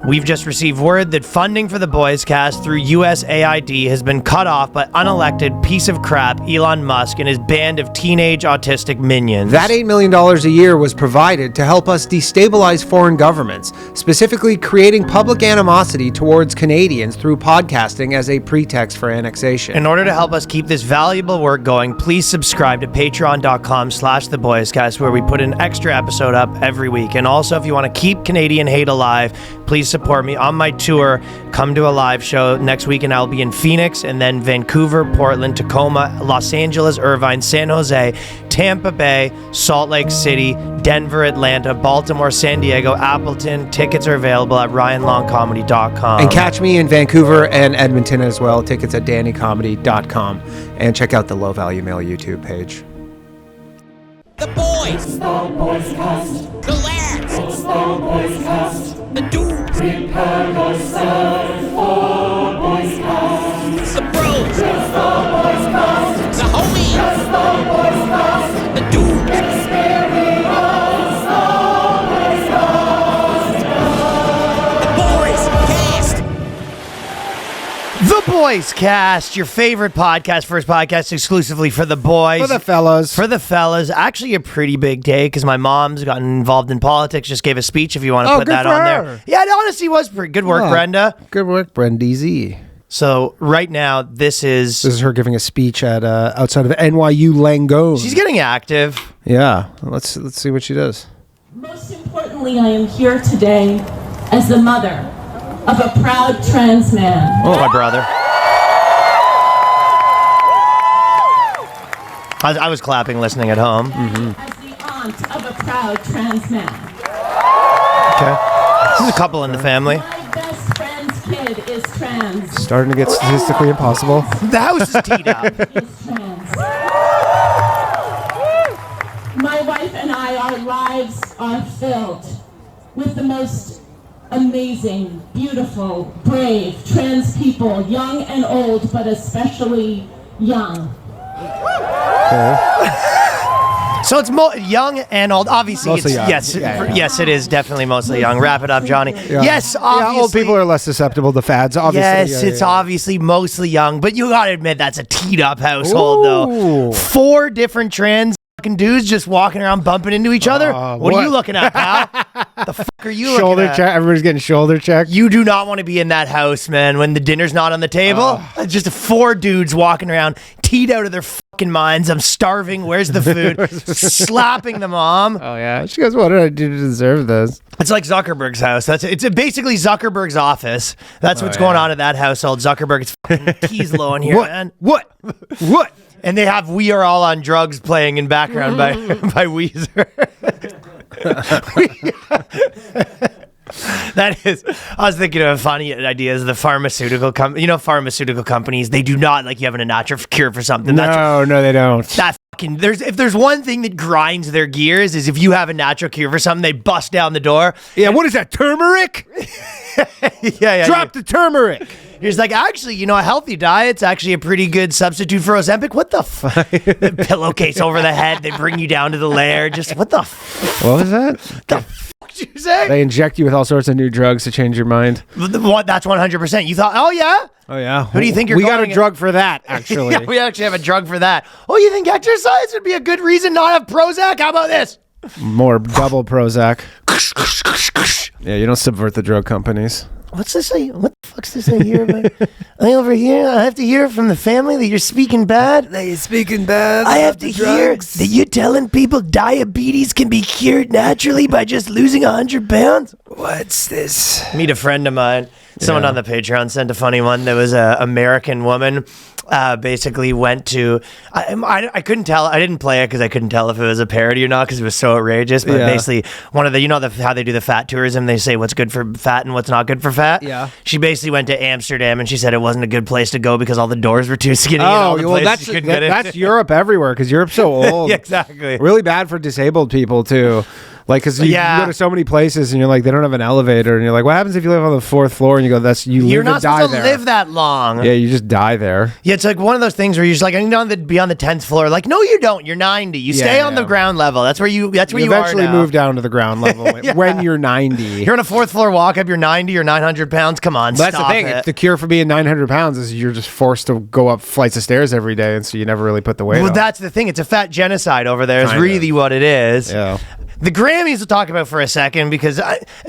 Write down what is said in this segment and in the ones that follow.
We've just received word that funding for the BOYSCAST through USAID has been cut off by unelected piece of crap Elon Musk and his band of teenage autistic minions. That $8 million a year was provided to help us destabilize foreign governments, specifically creating public animosity towards Canadians through podcasting as a pretext for annexation. In order to help us keep this valuable work going, please subscribe to patreon.com/theboyscast, where we put an extra episode up every week. And also, if you want to keep Canadian hate alive, please support me on my tour. Come to a live show next week, and I'll be in Phoenix, and then Vancouver, Portland, Tacoma, Los Angeles, Irvine, San Jose, Tampa Bay, Salt Lake City, Denver, Atlanta, Baltimore, San Diego, Appleton. Tickets are available at ryanlongcomedy.com. And catch me in Vancouver and Edmonton as well. Tickets at dannycomedy.com. And check out the Low Value Mail YouTube page. The boys. It's the BOYSCAST. The lads. It's the BOYSCAST. The dudes. Prepare yourself for BOYSCAST. The bros. It's the BOYSCAST. The homies. It's the BOYSCAST. The dudes. Experience the BOYSCAST. The BOYSCAST. The BOYSCAST, your favorite podcast, first podcast exclusively for the boys. For the fellas. For the fellas. Actually a pretty big day because my mom's gotten involved in politics, just gave a speech if you want to put good that for on her. there. Yeah, it honestly was pretty good work, Oh, Brenda. Good work, Brendeezy. So right now, this is her giving a speech at outside of NYU Langone. she's getting active. Yeah, let's see what she does. Most importantly, I am here today as the mother of a proud trans man. Oh, my brother. I was clapping, listening at home. As the aunt of a proud trans man. Okay. This is a couple in the family. My best friend's kid is trans. Starting to get statistically impossible. The house is teed up. Is trans. My wife and I, our lives are filled with the most amazing, beautiful, brave, trans people, young and old, but especially young. So it's young and old. Obviously, Mostly it's young. yes, Yeah. yes, it is definitely mostly young. Wrap it up, Johnny. Yeah. Yes, obviously. Yeah, old people are less susceptible to fads, obviously. Yes, it's obviously mostly young, but you gotta admit that's a teed up household, though. Ooh. 4 different trans fucking dudes just walking around bumping into each other. What are what? you looking at, pal? The fuck are you Shoulder looking at? check. Everybody's getting shoulder checked. You do not want to be in that house, man, when the dinner's not on the table. It's just 4 dudes walking around, teed out of their fucking minds. I'm starving. Where's the food? Slapping the mom. Oh yeah. She goes, "What did I do to deserve this?" It's like Zuckerberg's house. It's basically Zuckerberg's office. That's what's going on at that household. Zuckerberg, it's fucking keys low in here, man. What? And they have "We Are All on Drugs" playing in background by Weezer. That is, I was thinking of funny ideas. The pharmaceutical pharmaceutical companies, they do not like you having a natural cure for something. No, they don't. That fucking, if there's one thing that grinds their gears is if you have a natural cure for something, they bust down the door. Yeah, what is that? Turmeric? Yeah. Drop the turmeric. You're just like, actually, a healthy diet's actually a pretty good substitute for Ozempic. What the fuck? The pillowcase over the head, they bring you down to the lair. Just what the fuck? What was that? The fuck did you say? They inject you with all sorts of new drugs to change your mind. What? That's 100%. You thought, oh yeah? Oh yeah. Who do you think you're We got a going- drug for that, actually. Yeah, we actually have a drug for that. Oh, you think exercise would be a good reason not have Prozac? How about this? More double Prozac. Yeah, you don't subvert the drug companies. What's this say? What the fuck's this I hear about? I over here, I have to hear from the family that you're speaking bad. That you're speaking bad. I have to hear that you're telling people diabetes can be cured naturally by just losing 100 pounds. What's this? Meet a friend of mine. Someone on the Patreon sent a funny one. There was an American woman basically went to, I couldn't tell, I didn't play it because I couldn't tell if it was a parody or not because it was so outrageous, but basically one of the, how they do the fat tourism, they say what's good for fat and what's not good for fat. Yeah. She basically went to Amsterdam and she said it wasn't a good place to go because all the doors were too skinny. And all the places she couldn't get into. That's Europe everywhere because Europe's so old. Yeah, exactly. Really bad for disabled people too. Like, because you go to so many places and you're like, they don't have an elevator, and you're like, what happens if you live on the 4th floor? And you go, you're live not and die supposed to there. live that long. Yeah, you just die there. Yeah, it's like one of those things where you're just like, I need to be on the 10th floor. Like, no, you don't. You're 90. You stay on the ground level. That's where you. That's where you eventually are now. move down to the ground level when you're 90. You're on a 4th floor walk up. You're 90 or 900 pounds. Come on, But that's stop the thing. it. The cure for being 900 pounds is you're just forced to go up flights of stairs every day, and so you never really put the weight Well, on. that's the thing. It's a fat genocide over there. Is Kinda. really what it is. Yeah. The Grammys we'll talk about for a second because,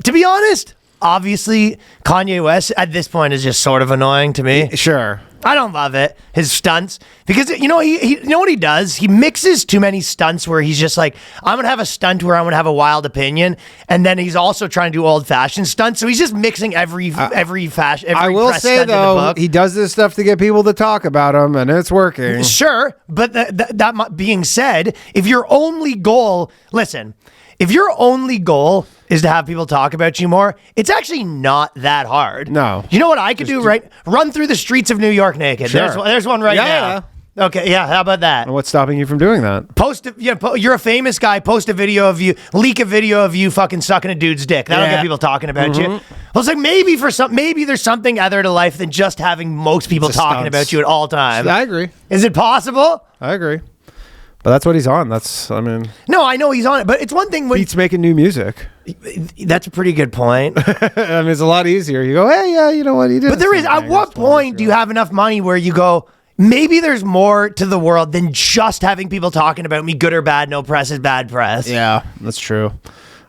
to be honest, obviously Kanye West at this point is just sort of annoying to me. Sure. I don't love it. His stunts, because you know you know what he does? He mixes too many stunts where he's just like, I'm gonna have a stunt where I'm gonna have a wild opinion, and then he's also trying to do old fashioned stunts. So he's just mixing every fashion. I will say though, he does this stuff to get people to talk about him, and it's working. Sure, but that being said, if your only goal, if your only goal is to have people talk about you more, it's actually not that hard. No. You know what I could do, right? Run through the streets of New York naked. Sure. There's one right now. Okay, yeah, how about that? And what's stopping you from doing that? You're a famous guy, post a video of you, leak a video of you fucking sucking a dude's dick. That'll get people talking about you. Well, it's like maybe there's something other to life than just having most people talking about you at all times. I agree. Is it possible? I agree. But that's what he's on. No, I know he's on it, but it's one thing when Beats making new music. That's a pretty good point. I mean, it's a lot easier. You go, hey, yeah, you know what he did. But there is, at what point do you have enough money where you go, maybe there's more to the world than just having people talking about me, good or bad, no press is bad press. Yeah, that's true.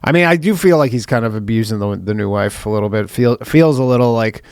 I mean, I do feel like he's kind of abusing the new wife a little bit. Feels a little like,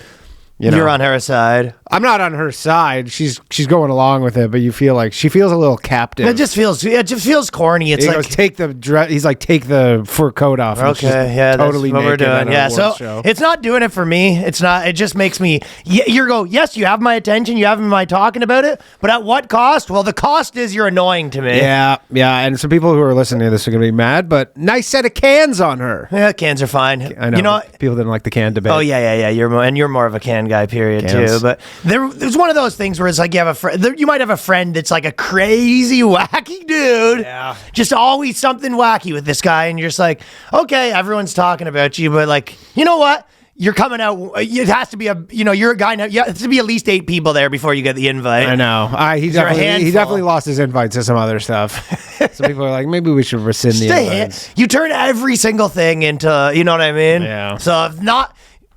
you're on her side. I'm not on her side. She's going along with it, but you feel like she feels a little captive. It just feels corny. It's like take the dress. He's like, take the fur coat off. Okay, yeah, totally that's what we're doing. Yeah, so show. It's not doing it for me. It's not. It just makes me. Yes, you have my attention. You have my talking about it. But at what cost? Well, the cost is you're annoying to me. Yeah. And some people who are listening to this are going to be mad. But nice set of cans on her. Yeah, cans are fine. I know. You know, people didn't like the can debate. Oh yeah. You're more of a can guy. Period. Cans. Too. But there's one of those things where it's like you have a friend. You might have a friend that's like a crazy wacky dude. Yeah. Just always something wacky with this guy, and you're just like, okay, everyone's talking about you, but like, you know what? You're coming out. It has to be you're a guy now. Yeah, it has to be at least 8 people there before you get the invite. I know. He definitely lost his invite to some other stuff. So people are like, maybe we should rescind the invites. You turn every single thing into, you know what I mean? Yeah. So if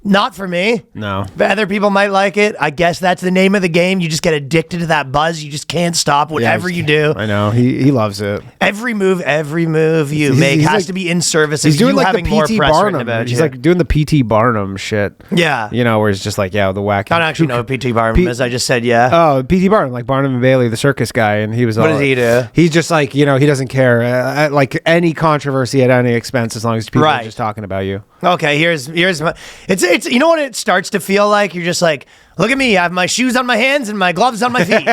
not for me. No. But other people might like it. I guess that's the name of the game. You just get addicted to that buzz. You just can't stop whatever you do. I know. He loves it. Every move you make has to be in service of you having more press written about you. He's like doing the P.T. Barnum shit. Yeah. Where it's just like, the wacky. I don't actually know what P.T. Barnum is. I just said, yeah. Oh, P.T. Barnum, like Barnum and Bailey, the circus guy. And he was What does he do? He's just like, he doesn't care. Like any controversy at any expense as long as people are just talking about you. Okay, here's my, it's you know what it starts to feel like? You're just like, look at me, I have my shoes on my hands and my gloves on my feet.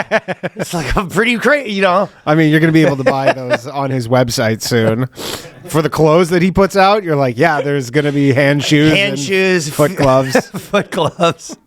It's like a pretty crazy, I mean, you're going to be able to buy those on his website soon. For the clothes that he puts out, you're like, yeah, there's going to be hand shoes, foot gloves. Foot gloves.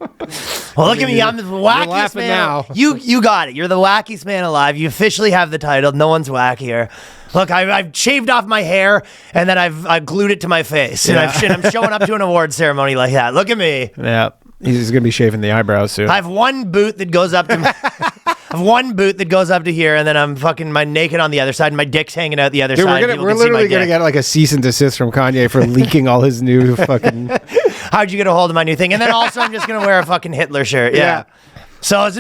Well, look at me, I'm the wackiest man. Now. You got it. You're the wackiest man alive. You officially have the title. No one's wackier. Look, I've shaved off my hair and then I've glued it to my face, and I'm showing up to an award ceremony like that. Look at me. Yeah, he's gonna be shaving the eyebrows soon. I have one boot that goes up to. I have one boot that goes up to here, and then I'm fucking my naked on the other side, and my dick's hanging out the other side. We're literally gonna get like a cease and desist from Kanye for leaking all his new fucking. How'd you get a hold of my new thing? And then also, I'm just gonna wear a fucking Hitler shirt. Yeah. So,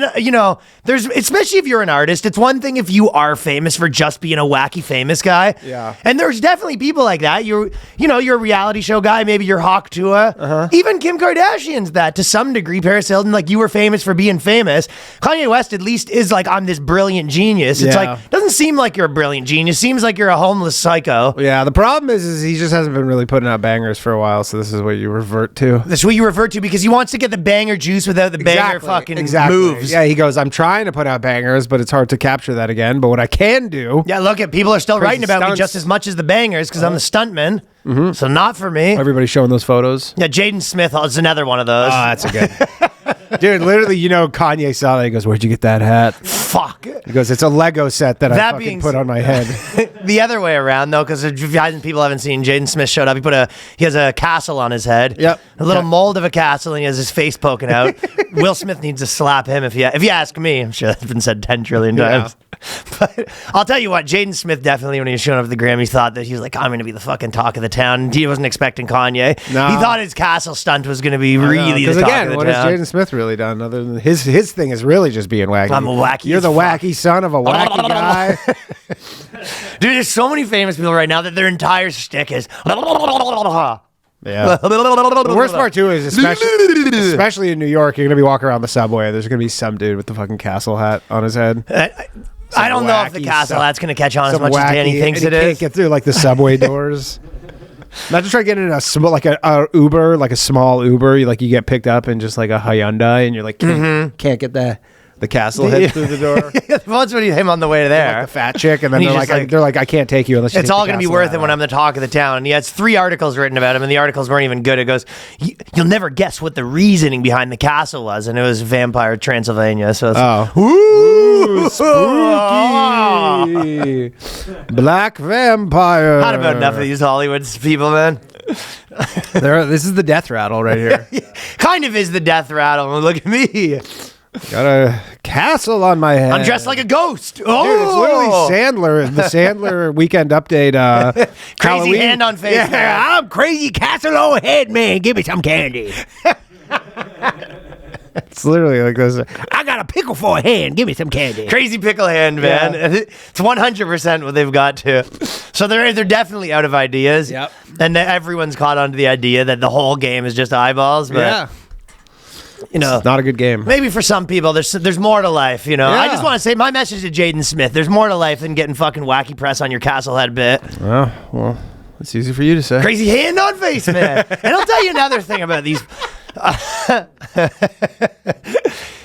there's, especially if you're an artist, it's one thing if you are famous for just being a wacky famous guy. Yeah. And there's definitely people like that. You're a reality show guy. Maybe you're Hawk Tuah. Even Kim Kardashian's that to some degree. Paris Hilton, like you were famous for being famous. Kanye West at least is like, I'm this brilliant genius. It's like, doesn't seem like you're a brilliant genius. Seems like you're a homeless psycho. Yeah. The problem is he just hasn't been really putting out bangers for a while. So this is what you revert to. That's what you revert to because he wants to get the banger juice without the banger fucking moves. Yeah, he goes, I'm trying to put out bangers, but it's hard to capture that again. But what I can do... Yeah, look, people are still writing about me just as much as the bangers because I'm the stuntman. So not for me. Everybody's showing those photos. Yeah, Jaden Smith is another one of those. Oh, that's a good. Dude, literally, Kanye saw that. He goes, "Where'd you get that hat?" Fuck. He goes, "It's a Lego set that I That fucking being put on my head." The other way around, though, because people haven't seen, Jaden Smith showed up. He has a castle on his head. Yep. A little mold of a castle, and he has his face poking out. Will Smith needs to slap him if you ask me. I'm sure that's been said 10 trillion times. But I'll tell you what, Jaden Smith definitely, when he was showing up at the Grammys, thought that he was like, I'm going to be the fucking talk of the town. He wasn't expecting Kanye. No. He thought his castle stunt was going to be really the talk again, of the what town. has Jaden Smith really done other than his thing is really just being wacky. I'm a wacky You're as the fuck. wacky son of a wacky guy. Dude, there's so many famous people right now that their entire shtick is... Yeah. The worst part too is especially in New York, you're gonna be walking around the subway. There's gonna be some dude with the fucking castle hat on his head. I don't know if the wacky castle stuff. hat's going to catch on as Some much as wacky- Danny thinks and it he is. can't get through like the subway doors. Imagine trying to get in a Uber, like a small Uber. You get picked up in just like a Hyundai, and you're like can't get the castle head through the door. Once when you him on the way there. Like the fat chick, and then And they're he's like, just they're like, I can't take you unless you It's take all the going to be castle worth hat it when off." I'm the talk of the town. And he has 3 articles written about him, and the articles weren't even good. It goes, you'll never guess what the reasoning behind the castle was. And it was Vampire Transylvania. So it's, Ooh, spooky. Black vampire. Had about enough of these Hollywood people, man. This is the death rattle right here. Kind of is the death rattle. Look at me. Got a castle on my head. I'm dressed like a ghost. Dude, it's literally Sandler. The Sandler Weekend Update. Crazy Halloween. hand on face. Yeah, man. I'm crazy castle on head, man. Give me some candy. It's literally like this. I got a pickle for a hand. Give me some candy. Crazy pickle hand, man. Yeah. It's 100% what they've got to. So they're definitely out of ideas. Yep. And everyone's caught on to the idea that the whole game is just eyeballs. But, Yeah. It's not a good game. maybe for some people, there's more to life, Yeah. I just want to say my message to Jaden Smith, there's more to life than getting fucking wacky press on your castle head bit. Oh, well, it's easy for you to say. Crazy hand on face, man. And I'll tell you another thing about these.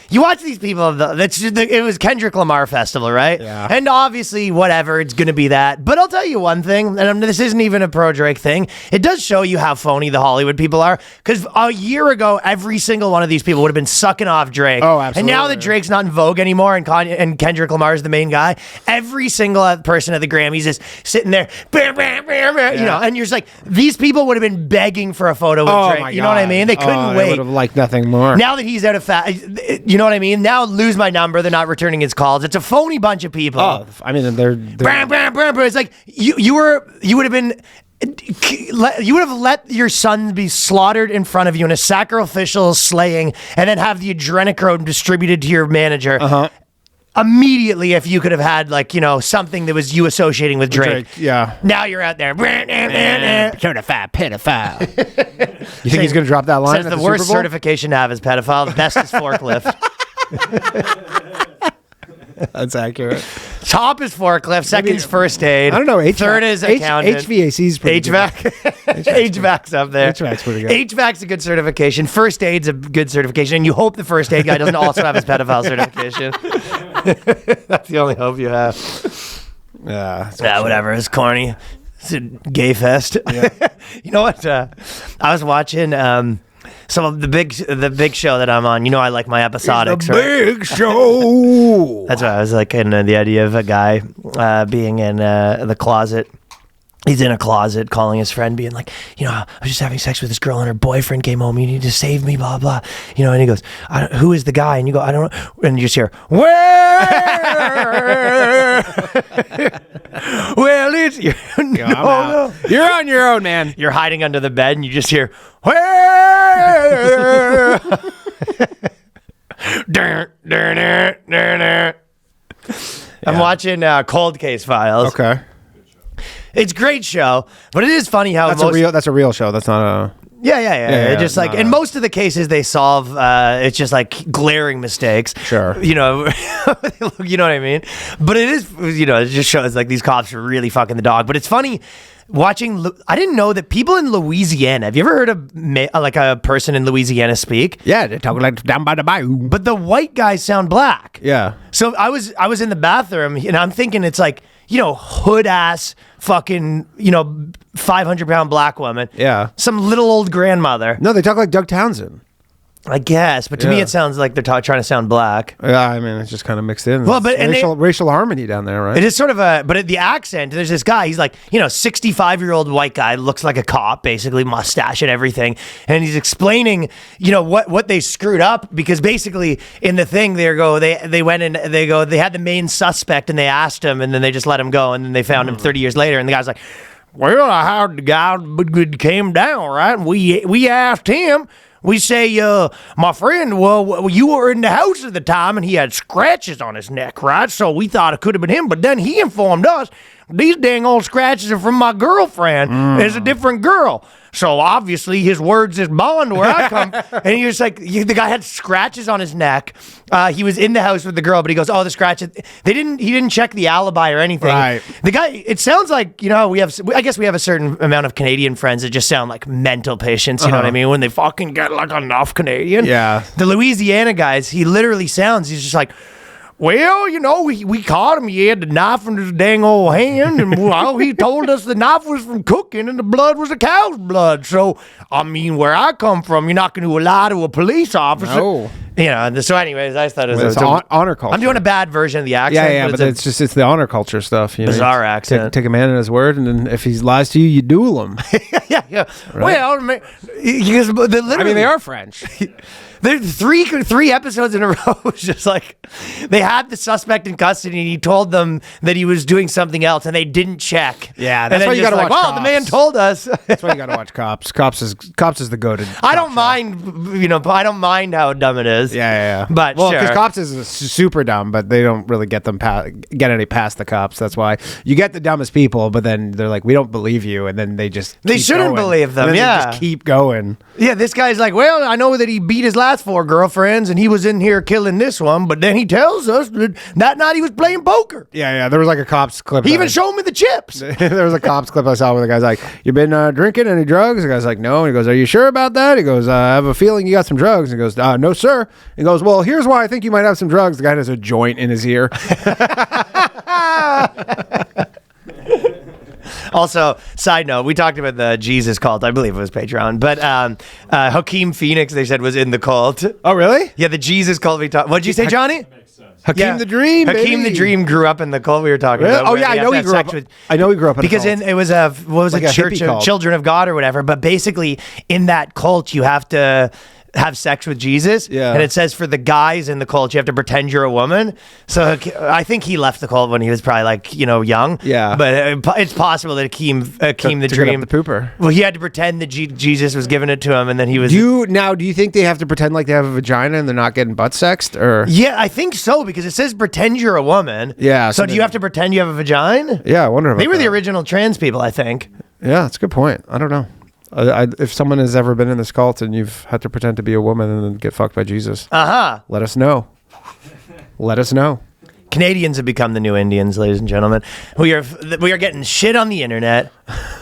You watch these people. It was Kendrick Lamar Festival, right? Yeah. And obviously, whatever, it's going to be that. But I'll tell you one thing, and this isn't even a pro Drake thing. It does show you how phony the Hollywood people are. Because a year ago, every single one of these people would have been sucking off Drake. Oh, absolutely. And now that Drake's not in vogue anymore, and Kendrick Lamar is the main guy, every single person at the Grammys is sitting there, and you're just like, these people would have been begging for a photo with Drake. My You know what I God. mean? They couldn't wait. They would have liked nothing more. Now that he's out of you know what I mean? Now lose my number. They're not returning his calls. It's a phony bunch of people. Oh, I mean, they're It's like you would have let your son be slaughtered in front of you in a sacrificial slaying, and then have the adrenochrome distributed to your manager. Immediately, if you could have had something that was you associating with Drake. yeah. Now you're out there. Certified pedophile. You think he's going to drop that line? Says at the the worst Super Bowl? certification to have is pedophile. The best is forklift. That's accurate. Top is forklift. Second's first aid. I don't know. Third is accountant. HVAC's pretty HVAC. HVAC's up there. HVAC's pretty good. HVAC's a good certification. First aid's a good certification. And you hope the first aid guy doesn't also have his pedophile certification. That's the only hope you have. Yeah. Whatever. It's corny. It's a gay fest. Yeah. You know what? I was watching some of the big show that I'm on. I like my episodics. Big show. That's why I was like, in the idea of a guy being in the closet. He's in a closet calling his friend, being like, I was just having sex with this girl and her boyfriend came home. You need to save me, blah, blah. And he goes, who is the guy? And you go, I don't know. And you just hear, where? Well, it's you. No. You're on your own, man. You're hiding under the bed and you just hear, where? I'm watching Cold Case Files. Okay. It's a great show, but it is funny how That's a real show. That's not a... Yeah. Just like in most of the cases they solve, it's just like glaring mistakes. Sure. You know what I mean? But it is, it just shows like these cops are really fucking the dog. But it's funny watching. I didn't know that people in Louisiana. Have you ever heard of like a person in Louisiana speak? Yeah, they talk like down by the bayou. But the white guys sound black. Yeah. So I was in the bathroom and I'm thinking it's like, hood ass fucking, 500-pound black woman. Yeah. Some little old grandmother. No, they talk like Doug Townsend. I guess, but to me Yeah. it sounds like they're trying to sound black. Yeah, I mean, it's just kind of mixed in. Well, but- and racial harmony down there, right? It is sort of but the accent, there's this guy, he's like, 65-year-old white guy, looks like a cop, basically mustache and everything. And he's explaining, what they screwed up because basically in the thing they went and they had the main suspect and they asked him and then they just let him go and then they found him 30 years later and the guy's like, well, I heard the guy came down, right? And we asked him. We say, my friend, well, you were in the house at the time and he had scratches on his neck, right? So we thought it could have been him. But then he informed us, these dang old scratches are from my girlfriend. It's a different girl. So obviously his words is bond where I come. And he was like, the guy had scratches on his neck. He was in the house with the girl, but he goes, oh, the scratches. He didn't check the alibi or anything. Right. The guy, it sounds like, I guess we have a certain amount of Canadian friends that just sound like mental patients. You know what I mean? When they fucking get like enough Canadian. Yeah. The Louisiana guys, he literally sounds, he's just like, well, we caught him. He had the knife in his dang old hand, and well, he told us the knife was from cooking and the blood was a cow's blood. So, I mean, where I come from, you're not going to lie to a police officer. No. So anyways, I thought it was honor culture. I'm doing a bad version of the accent. Yeah, but it's the honor culture stuff. Bizarre accent. Take a man at his word, and then if he lies to you, you duel him. yeah. Right? Well, because they are French. There's three episodes in a row. It's just like they had the suspect in custody and he told them that he was doing something else and they didn't check. Yeah, and that's then why you just gotta like, watch well, the man Cops. told us. That's why you got to watch Cops. Cops is the go-to. I don't mind, I don't mind how dumb it is. Yeah. But well, because sure. Cops is super dumb, but they don't really get any past the cops. That's why you get the dumbest people, but then they're like, we don't believe you, and then they shouldn't believe them. And then Yeah, they just keep going. Yeah, this guy's like, well, I know that he beat his last 4 girlfriends and he was in here killing this one, but then he tells us that night he was playing poker. Yeah. There was like a Cops clip. He even showed me the chips. There was a Cops clip I saw where the guy's like, you been drinking any drugs? The guy's like, no. And he goes, are you sure about that? He goes, I have a feeling you got some drugs. And he goes, no, sir. He goes, well, here's why I think you might have some drugs. The guy has a joint in his ear. Also, side note, we talked about the Jesus cult. I believe it was Patreon. But Joaquin Phoenix, they said, was in the cult. Oh, really? Yeah, the Jesus cult. What'd you say, Johnny? Hakeem the Dream. Hakeem baby. the Dream grew up in the cult we were talking Really? about. Oh, yeah, I know he grew up. I know he grew up in because a cult. it was what was Like it, a Church hippie of cult. Children of God or whatever. But basically, in that cult, you have to have sex with Jesus. Yeah. And it says for the guys in the cult, you have to pretend you're a woman. So I think he left the cult when he was probably like, young. Yeah. But it's possible that Hakeem the to get Dream. up the pooper. Well, he had to pretend that Jesus was giving it to him and then he was. Do you think they have to pretend like they have a vagina and they're not getting butt sexed? Or Yeah, I think so because it says pretend you're a woman. Yeah, So so do you have to pretend you have a vagina? Yeah, I wonder about They were the that. original trans people, I think. Yeah, that's a good point. I don't know. If someone has ever been in this cult and you've had to pretend to be a woman and then get fucked by Jesus, let us know. Let us know. Canadians have become the new Indians, ladies and gentlemen. We are getting shit on the internet,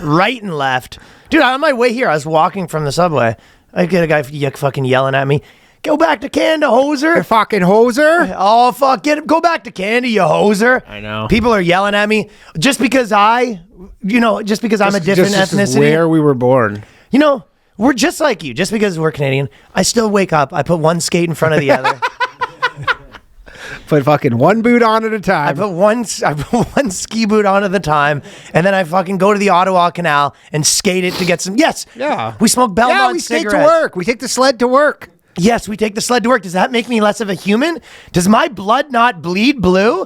right and left. Dude, on my way here, I was walking from the subway. I get a guy fucking yelling at me. Go back to Canada, hoser. You fucking hoser. Oh, fuck. Go back to Canada, you hoser. I know. People are yelling at me just because I'm a different Just ethnicity. where we were born. We're just like you. Just because we're Canadian, I still wake up. I put one skate in front of the other. Put fucking one boot on at a time. I put one ski boot on at a time, and then I fucking go to the Ottawa Canal and skate it to get some. Yes. Yeah. We smoke Belmont Yeah, we cigarettes. skate to work. We take the sled to work. Yes, we take the sled to work. Does that make me less of a human? Does my blood not bleed blue?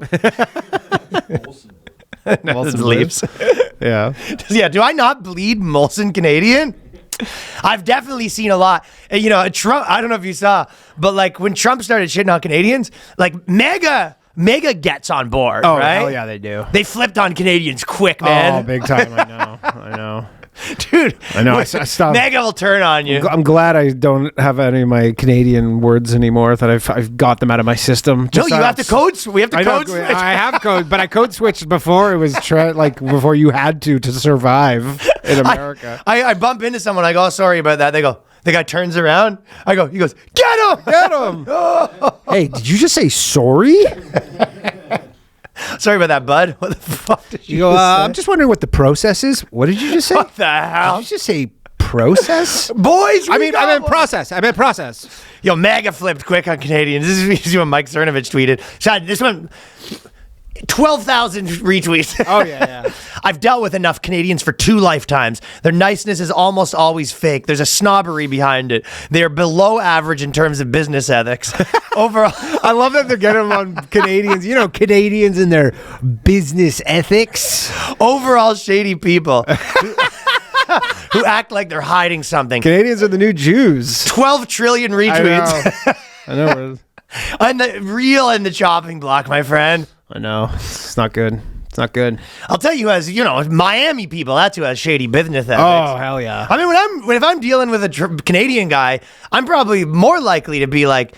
Molson leaves. Yeah. Yeah, do I not bleed Molson Canadian? I've definitely seen a lot. Trump, I don't know if you saw, but like when Trump started shitting on Canadians, like Mega gets on board, Oh, right? hell yeah, they do. They flipped on Canadians quick, Oh, man. big time. I know. Dude, I know. I stopped. Mega will turn on you. I'm glad I don't have any of my Canadian words anymore. That I've got them out of my system. No, you have to code. We have to code switch. I have code, but I code switched before. It was before you had to survive in America. I bump into someone. I go, oh, sorry about that. They go. The guy turns around. He goes, get him, get him. Hey, did you just say sorry? Sorry about that, bud. What the fuck did you say? I'm just wondering what the process is. What did you just say? What the hell? Did you just say process? Boys, I meant process. Yo, MAGA flipped quick on Canadians. This is what Mike Cernovich tweeted. Shad, this one, 12,000 retweets. Oh, yeah. I've dealt with enough Canadians for 2 lifetimes. Their niceness is almost always fake. There's a snobbery behind it. They're below average in terms of business ethics. Overall, I love that they're getting them on Canadians. You know, Canadians and their business ethics. Overall shady people. Who act like they're hiding something. Canadians are the new Jews. 12 trillion retweets. I know. On the reel and the chopping block, my friend. I know. It's not good. It's not good. I'll tell you, as you know, Miami people, that's who has shady business ethics. Oh, hell yeah. I mean, if I'm dealing with a Canadian guy, I'm probably more likely to be like,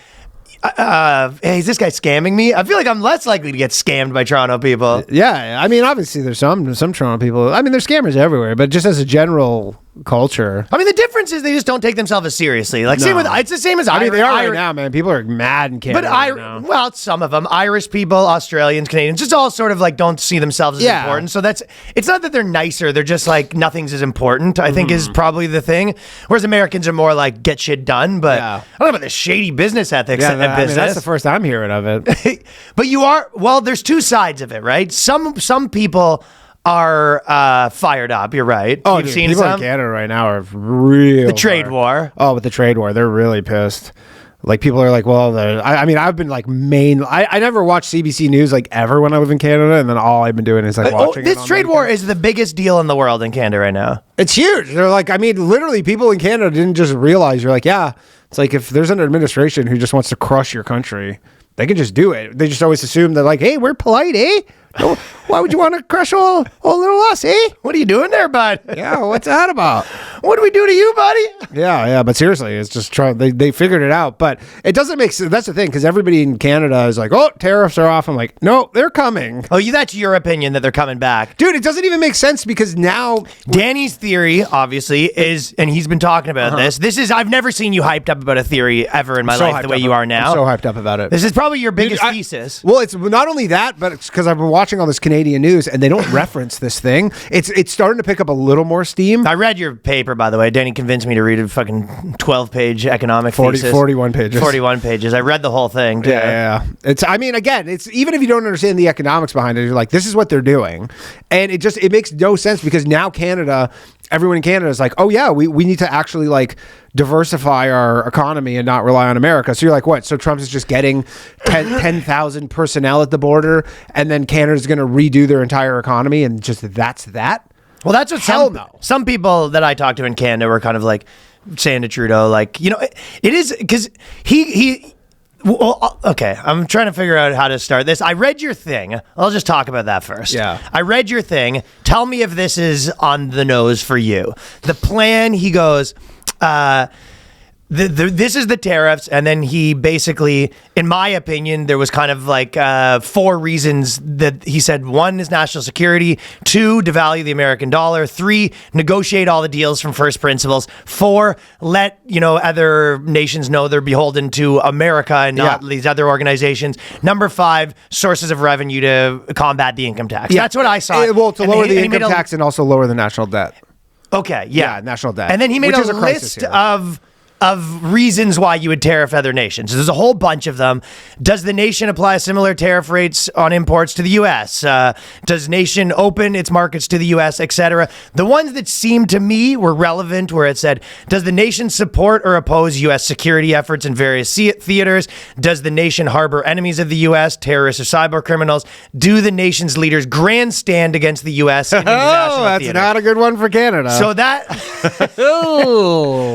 hey, is this guy scamming me? I feel like I'm less likely to get scammed by Toronto people. Yeah, I mean, obviously there's some Toronto people. I mean, there's scammers everywhere, but just as a general culture. I mean, the difference is they just don't take themselves as seriously. Like, it's the same as I mean, they are right now, man. People are mad in Canada right now. Well, some of them. Irish people, Australians, Canadians, just all sort of like don't see themselves as important. So it's not that they're nicer. They're just like nothing's as important, I think is probably the thing. Whereas Americans are more like get shit done. But I don't know about the shady business ethics in business. I mean, that's the first I'm hearing of it. But there's 2 sides of it, right? Some people are fired up. You're right. Oh, dude, people in Canada right now are real. The trade war. Oh, with the trade war, they're really pissed. Like people are like, well, I mean, I've been like I never watched CBC News like ever when I live in Canada, and then all I've been doing is like watching. This trade war is the biggest deal in the world in Canada right now. It's huge. They're like, I mean, literally, people in Canada didn't just realize. You're like, yeah, it's like if there's an administration who just wants to crush your country, they can just do it. They just always assume that like, hey, we're polite, eh? No, why would you want to crush all little us, eh? What are you doing there, bud? Yeah, what's that about? What do we do to you, buddy? Yeah, but seriously, it's just they figured it out. But it doesn't make sense. That's the thing, because everybody in Canada is like, oh, tariffs are off. I'm like, no, they're coming. Oh, that's your opinion that they're coming back. Dude, it doesn't even make sense because now... Danny's theory, obviously, is, and he's been talking about this, I've never seen you hyped up about a theory ever in my life the way you are now. I'm so hyped up about it. This is probably your biggest thesis. Well, it's not only that, but it's because I've been watching all this Canadian news and they don't reference this thing. It's starting to pick up a little more steam. I read your paper, by the way. Danny convinced me to read a fucking 12-page economic thesis. 41 pages. 41 pages. I read the whole thing. Too. Yeah. I mean, again, it's even if you don't understand the economics behind it, you're like, this is what they're doing. And it makes no sense because now everyone in Canada is like, oh yeah, we need to actually like diversify our economy and not rely on America. So you're like, what? So Trump is just getting 10,000 personnel at the border and then Canada's going to redo their entire economy and just that's that? Well, that's what some people that I talked to in Canada were kind of like saying to Trudeau, like, you know, it is because well, okay, I'm trying to figure out how to start this. I read your thing. I'll just talk about that first. Yeah. I read your thing. Tell me if this is on the nose for you. The plan, he goes, this is the tariffs, and then he basically, in my opinion, there was kind of like 4 reasons that he said. 1 is national security, 2, devalue the American dollar, 3, negotiate all the deals from first principles, 4, let other nations know they're beholden to America and not these other organizations. Number 5, sources of revenue to combat the income tax. That's what I saw. Well, to lower the income tax and also lower the national debt. Okay, yeah, national debt. And then he made a list of reasons why you would tariff other nations. There's a whole bunch of them. Does the nation apply similar tariff rates on imports to the U.S.? Does nation open its markets to the U.S., etc.? The ones that seemed to me were relevant where it said, does the nation support or oppose U.S. security efforts in various theaters? Does the nation harbor enemies of the U.S., terrorists or cyber criminals? Do the nation's leaders grandstand against the U.S. in international that's theater? not a good one for Canada. So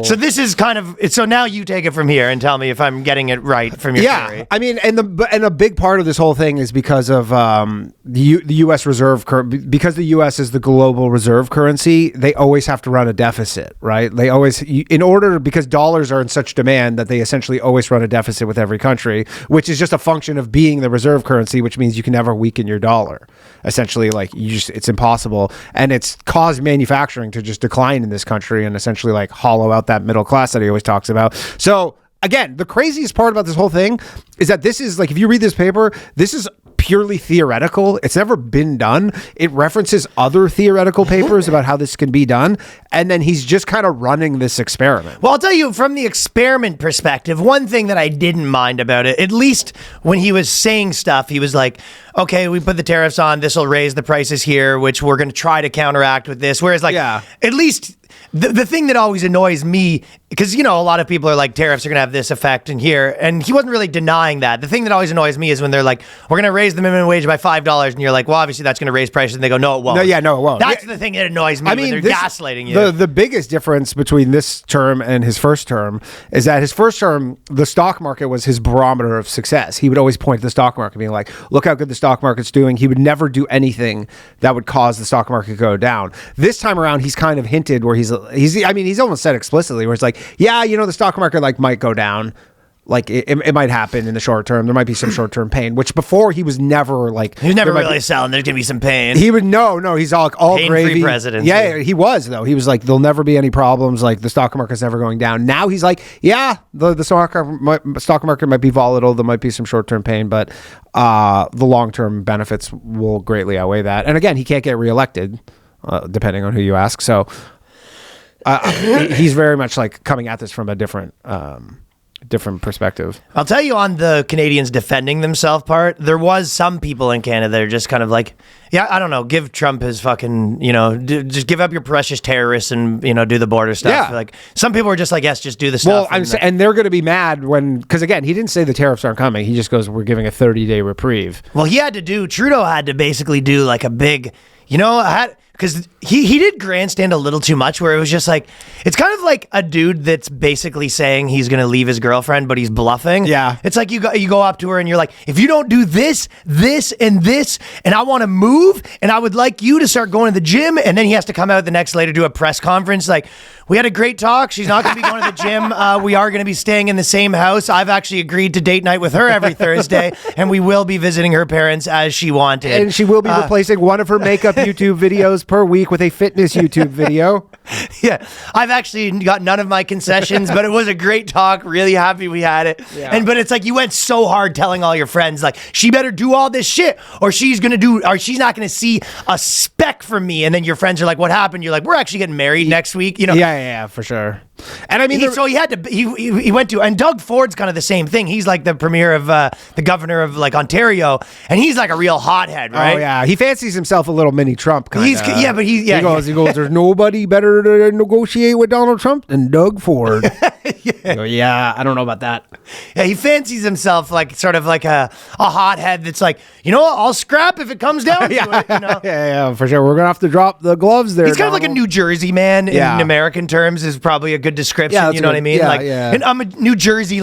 so this is kind of so now you take it from here and tell me if I'm getting it right from your theory. I mean, and a big part of this whole thing is because of the U.S. reserve because the U.S. is the global reserve currency. They always have to run a deficit, right? They always, because dollars are in such demand that they essentially always run a deficit with every country, which is just a function of being the reserve currency, which means you can never weaken your dollar. Essentially, like it's impossible, and it's caused manufacturing to just decline in this country and essentially like hollow out that middle class that he always talks about. So again, the craziest part about this whole thing is that this is like, if you read this paper, this is purely theoretical. It's never been done. It references other theoretical papers about how this can be done, and then he's just kind of running this experiment. Well, I'll tell you, from the experiment perspective, one thing that I didn't mind about it, at least when he was saying stuff, he was like, okay, we put the tariffs on, this will raise the prices here, which we're going to try to counteract with this. Whereas like, at least the thing that always annoys me, because, a lot of people are like, tariffs are going to have this effect in here. And he wasn't really denying that. The thing that always annoys me is when they're like, we're going to raise the minimum wage by $5. And you're like, well, obviously that's going to raise prices. And they go, no, it won't. No, it won't. That's the thing that annoys me, when they're gaslighting you. The biggest difference between this term and his first term is that his first term, the stock market was his barometer of success. He would always point to the stock market being like, look how good the stock market's doing. He would never do anything that would cause the stock market to go down. This time around, he's kind of hinted where he's almost said explicitly where it's like, yeah, the stock market like might go down. Like it might happen in the short term. There might be some short term pain, which before he was never like, he was never really selling. There's gonna be some pain. He would no. He's all pain-free gravy. Presidency. Yeah, he was though. He was like, there'll never be any problems. Like the stock market's never going down. Now he's like, yeah, the stock market might be volatile. There might be some short term pain, but the long term benefits will greatly outweigh that. And again, he can't get reelected, depending on who you ask. So. He's very much like coming at this from a different perspective. I'll tell you, on the Canadians defending themselves part, there was some people in Canada that are just kind of like, yeah, I don't know, give Trump his fucking, just give up your precious terrorists and, do the border stuff. Yeah. Like, some people are just like, yes, just do the stuff. Well, and they're going to be mad because again, he didn't say the tariffs aren't coming. He just goes, we're giving a 30-day reprieve. Well, Trudeau had to basically do like a big, because he did grandstand a little too much, where it was just like, it's kind of like a dude that's basically saying he's going to leave his girlfriend, but he's bluffing. Yeah. It's like you go up to her and you're like, if you don't do this, this, and this, and I want to move, and I would like you to start going to the gym, and then he has to come out the next day to do a press conference like, we had a great talk. She's not going to be going to the gym. We are going to be staying in the same house. I've actually agreed to date night with her every Thursday, and we will be visiting her parents as she wanted. And she will be replacing one of her makeup YouTube videos per week with a fitness YouTube video. Yeah, I've actually got none of my concessions, but it was a great talk. Really happy we had it. Yeah. But it's like, you went so hard telling all your friends like, she better do all this shit, or she's not going to see a speck from me. And then your friends are like, what happened? You're like, we're actually getting married next week. Yeah, for sure. And I mean, he went to, and Doug Ford's kind of the same thing. He's like the premier of the governor of like Ontario, and he's like a real hothead, right? Oh yeah, he fancies himself a little mini Trump kind of. He goes, there's nobody better to negotiate with Donald Trump than Doug Ford. Yeah, I don't know about that. Yeah, he fancies himself like sort of like a hothead that's like, I'll scrap if it comes down to it. Yeah, for sure. We're gonna have to drop the gloves there. He's kind of like a New Jersey man in American terms is probably a good description. Yeah, you know what I mean? And I'm a New Jersey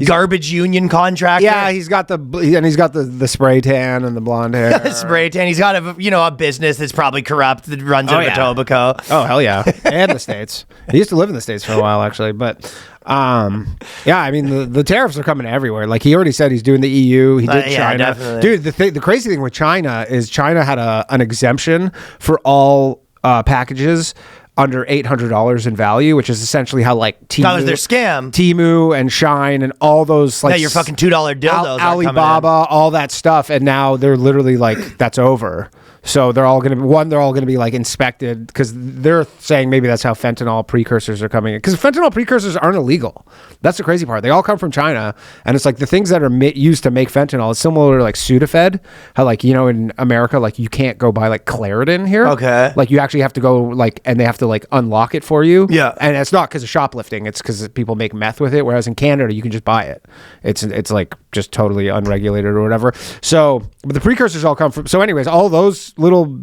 garbage union contractor. Yeah, he's got the spray tan and the blonde hair. Spray tan. He's got a business that's probably corrupt that runs in Etobicoke. Oh hell yeah, and the States. He used to live in the States for a while actually, but. I mean the tariffs are coming everywhere. Like he already said, he's doing the EU. He did China. Definitely. Dude, the crazy thing with China is China had an exemption for all packages under $800 in value, which is essentially how like Temu, that was their scam. Temu and Shine and all those like your fucking $2 dildos, Alibaba, all that stuff, and now they're literally like that's over. So they're all going to be like inspected because they're saying maybe that's how fentanyl precursors are coming in, because fentanyl precursors aren't illegal. That's the crazy part. They all come from China, and it's like the things that are used to make fentanyl is similar to like Sudafed. How like in America like you can't go buy like Claritin here. Okay. Like you actually have to go like and they have to like unlock it for you. Yeah. And it's not because of shoplifting. It's because people make meth with it. Whereas in Canada you can just buy it. It's like just totally unregulated or whatever. So but the precursors all come from. So anyways, all those little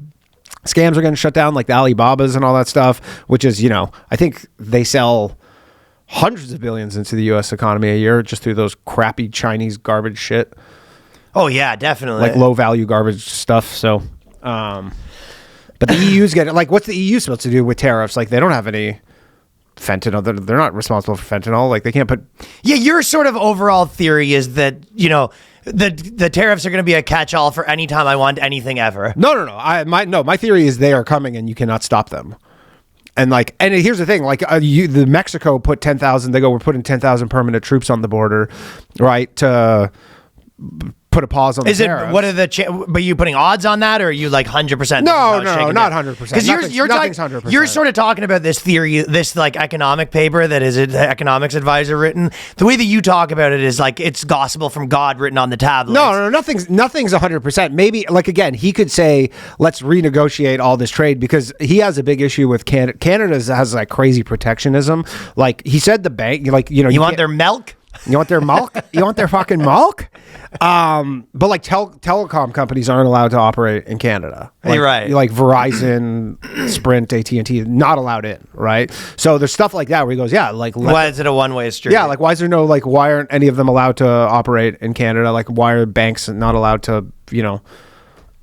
scams are getting shut down, like the Alibabas and all that stuff, which is, I think they sell hundreds of billions into the U.S. economy a year just through those crappy Chinese garbage shit. Oh yeah, definitely. Like low value garbage stuff. So, but the EU's getting like, what's the EU supposed to do with tariffs? Like they don't have any fentanyl. They're not responsible for fentanyl. Like they can't put. Yeah, your sort of overall theory is that the tariffs are going to be a catch-all for any time I want anything ever. No. My theory is they are coming and you cannot stop them. And here's the thing, the Mexico put 10,000. They go, we're putting 10,000 permanent troops on the border, right? To put a pause on the tariffs. What are the but you putting odds on that, or are you like 100%? No, not 100%. Because nothing's 100%. You're sort of talking about this theory, this like economic paper that is an economics advisor written. The way that you talk about it is like it's gospel from God written on the tablets. No, nothing's 100%. Maybe again, he could say, let's renegotiate all this trade because he has a big issue with Canada. Canada has like crazy protectionism. Like he said, the bank, you want their milk. You want their milk? You want their fucking milk? But like telecom companies aren't allowed to operate in Canada. You're right. Like Verizon, Sprint, AT&T, not allowed in, right? So there's stuff like that where he goes, yeah, like why is it a one-way street? Yeah, like why is there no why aren't any of them allowed to operate in Canada? Like why are banks not allowed to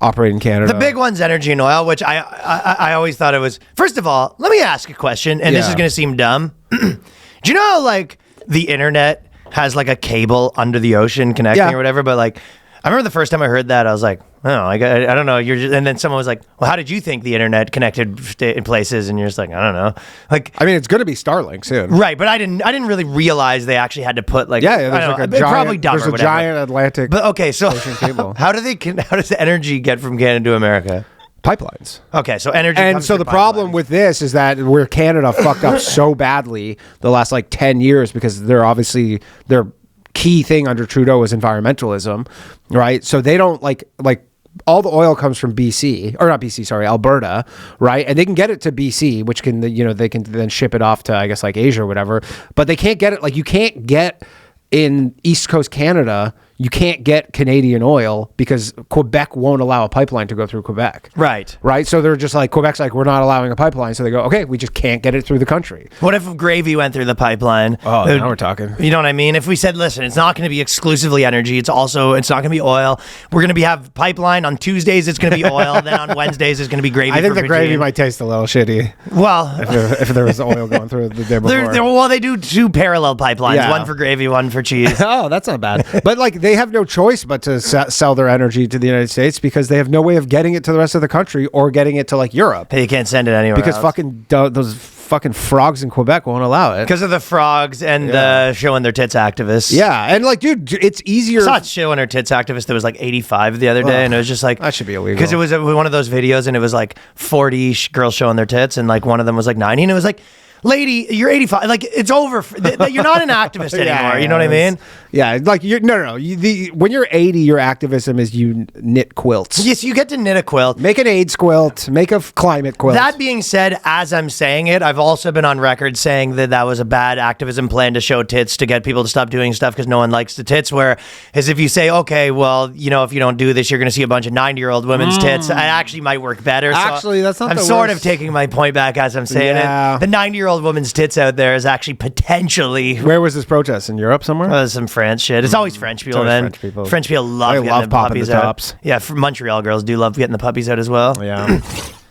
operate in Canada? The big one's energy and oil, which I always thought it was. First of all, let me ask a question, and this is going to seem dumb. Do you know like the internet has like a cable under the ocean connecting or whatever, but like I remember the first time I heard that I was like, oh, I don't know. And then someone was like, well, how did you think the internet connected in places? And you're just like, I don't know. Like, I mean, it's going to be Starlink soon, right? But I didn't really realize they actually had to put like, there's like a giant, probably dumb there's or a whatever. giant Atlantic. But okay, so ocean cable. how does the energy get from Canada to America? Pipelines. Okay, so energy. And so the problem with this is that where Canada fucked up so badly the last like 10 years because they're obviously their key thing under Trudeau is environmentalism, right? So they don't like all the oil comes from Alberta, right? And they can get it to BC, which can they can then ship it off to I guess like Asia or whatever, but they can't get it you can't get in East Coast Canada. You can't get Canadian oil because Quebec won't allow a pipeline to go through Quebec. Right. So they're just like, Quebec's like, we're not allowing a pipeline. So they go, okay, we just can't get it through the country. What if gravy went through the pipeline? Oh, now we're talking. You know what I mean? If we said, listen, it's not going to be exclusively energy. It's not going to be oil. We're going to have pipeline on Tuesdays. It's going to be oil. Then on Wednesdays, it's going to be gravy. I think the gravy might taste a little shitty. Well, if there was oil going through the day before. They do two parallel pipelines, one for gravy, one for cheese. Oh, that's not bad. But like they have no choice but to sell their energy to the United States because they have no way of getting it to the rest of the country or getting it to like Europe. You can't send it anywhere because else. Those fucking frogs in Quebec won't allow it because of the frogs and showing their tits activists. Yeah, and like, dude, it's easier. I saw it showing her tits activist that was like 85 the other day, and it was just like that should be illegal because it was one of those videos, and it was like 40 girls showing their tits, and like one of them was like 90, and it was like, lady, you're 85. Like it's over. You're not an activist anymore. You know what I mean? Yeah, like you're no. When you're 80, your activism is you knit quilts. Yes, you get to knit a quilt. Make an AIDS quilt. Make a climate quilt. That being said, as I'm saying it, I've also been on record saying that was a bad activism plan to show tits to get people to stop doing stuff because no one likes the tits. Whereas if you say, okay, well, if you don't do this, you're going to see a bunch of 90-year-old women's tits. It actually might work better. Actually, that's not. I'm sort of taking my point back as I'm saying it. The 90-year-old woman's tits out there is actually potentially. Where was this protest? In Europe somewhere? Some France shit. It's always French people, man. French people love getting the puppies out. Tops. Yeah, Montreal girls do love getting the puppies out as well. Yeah.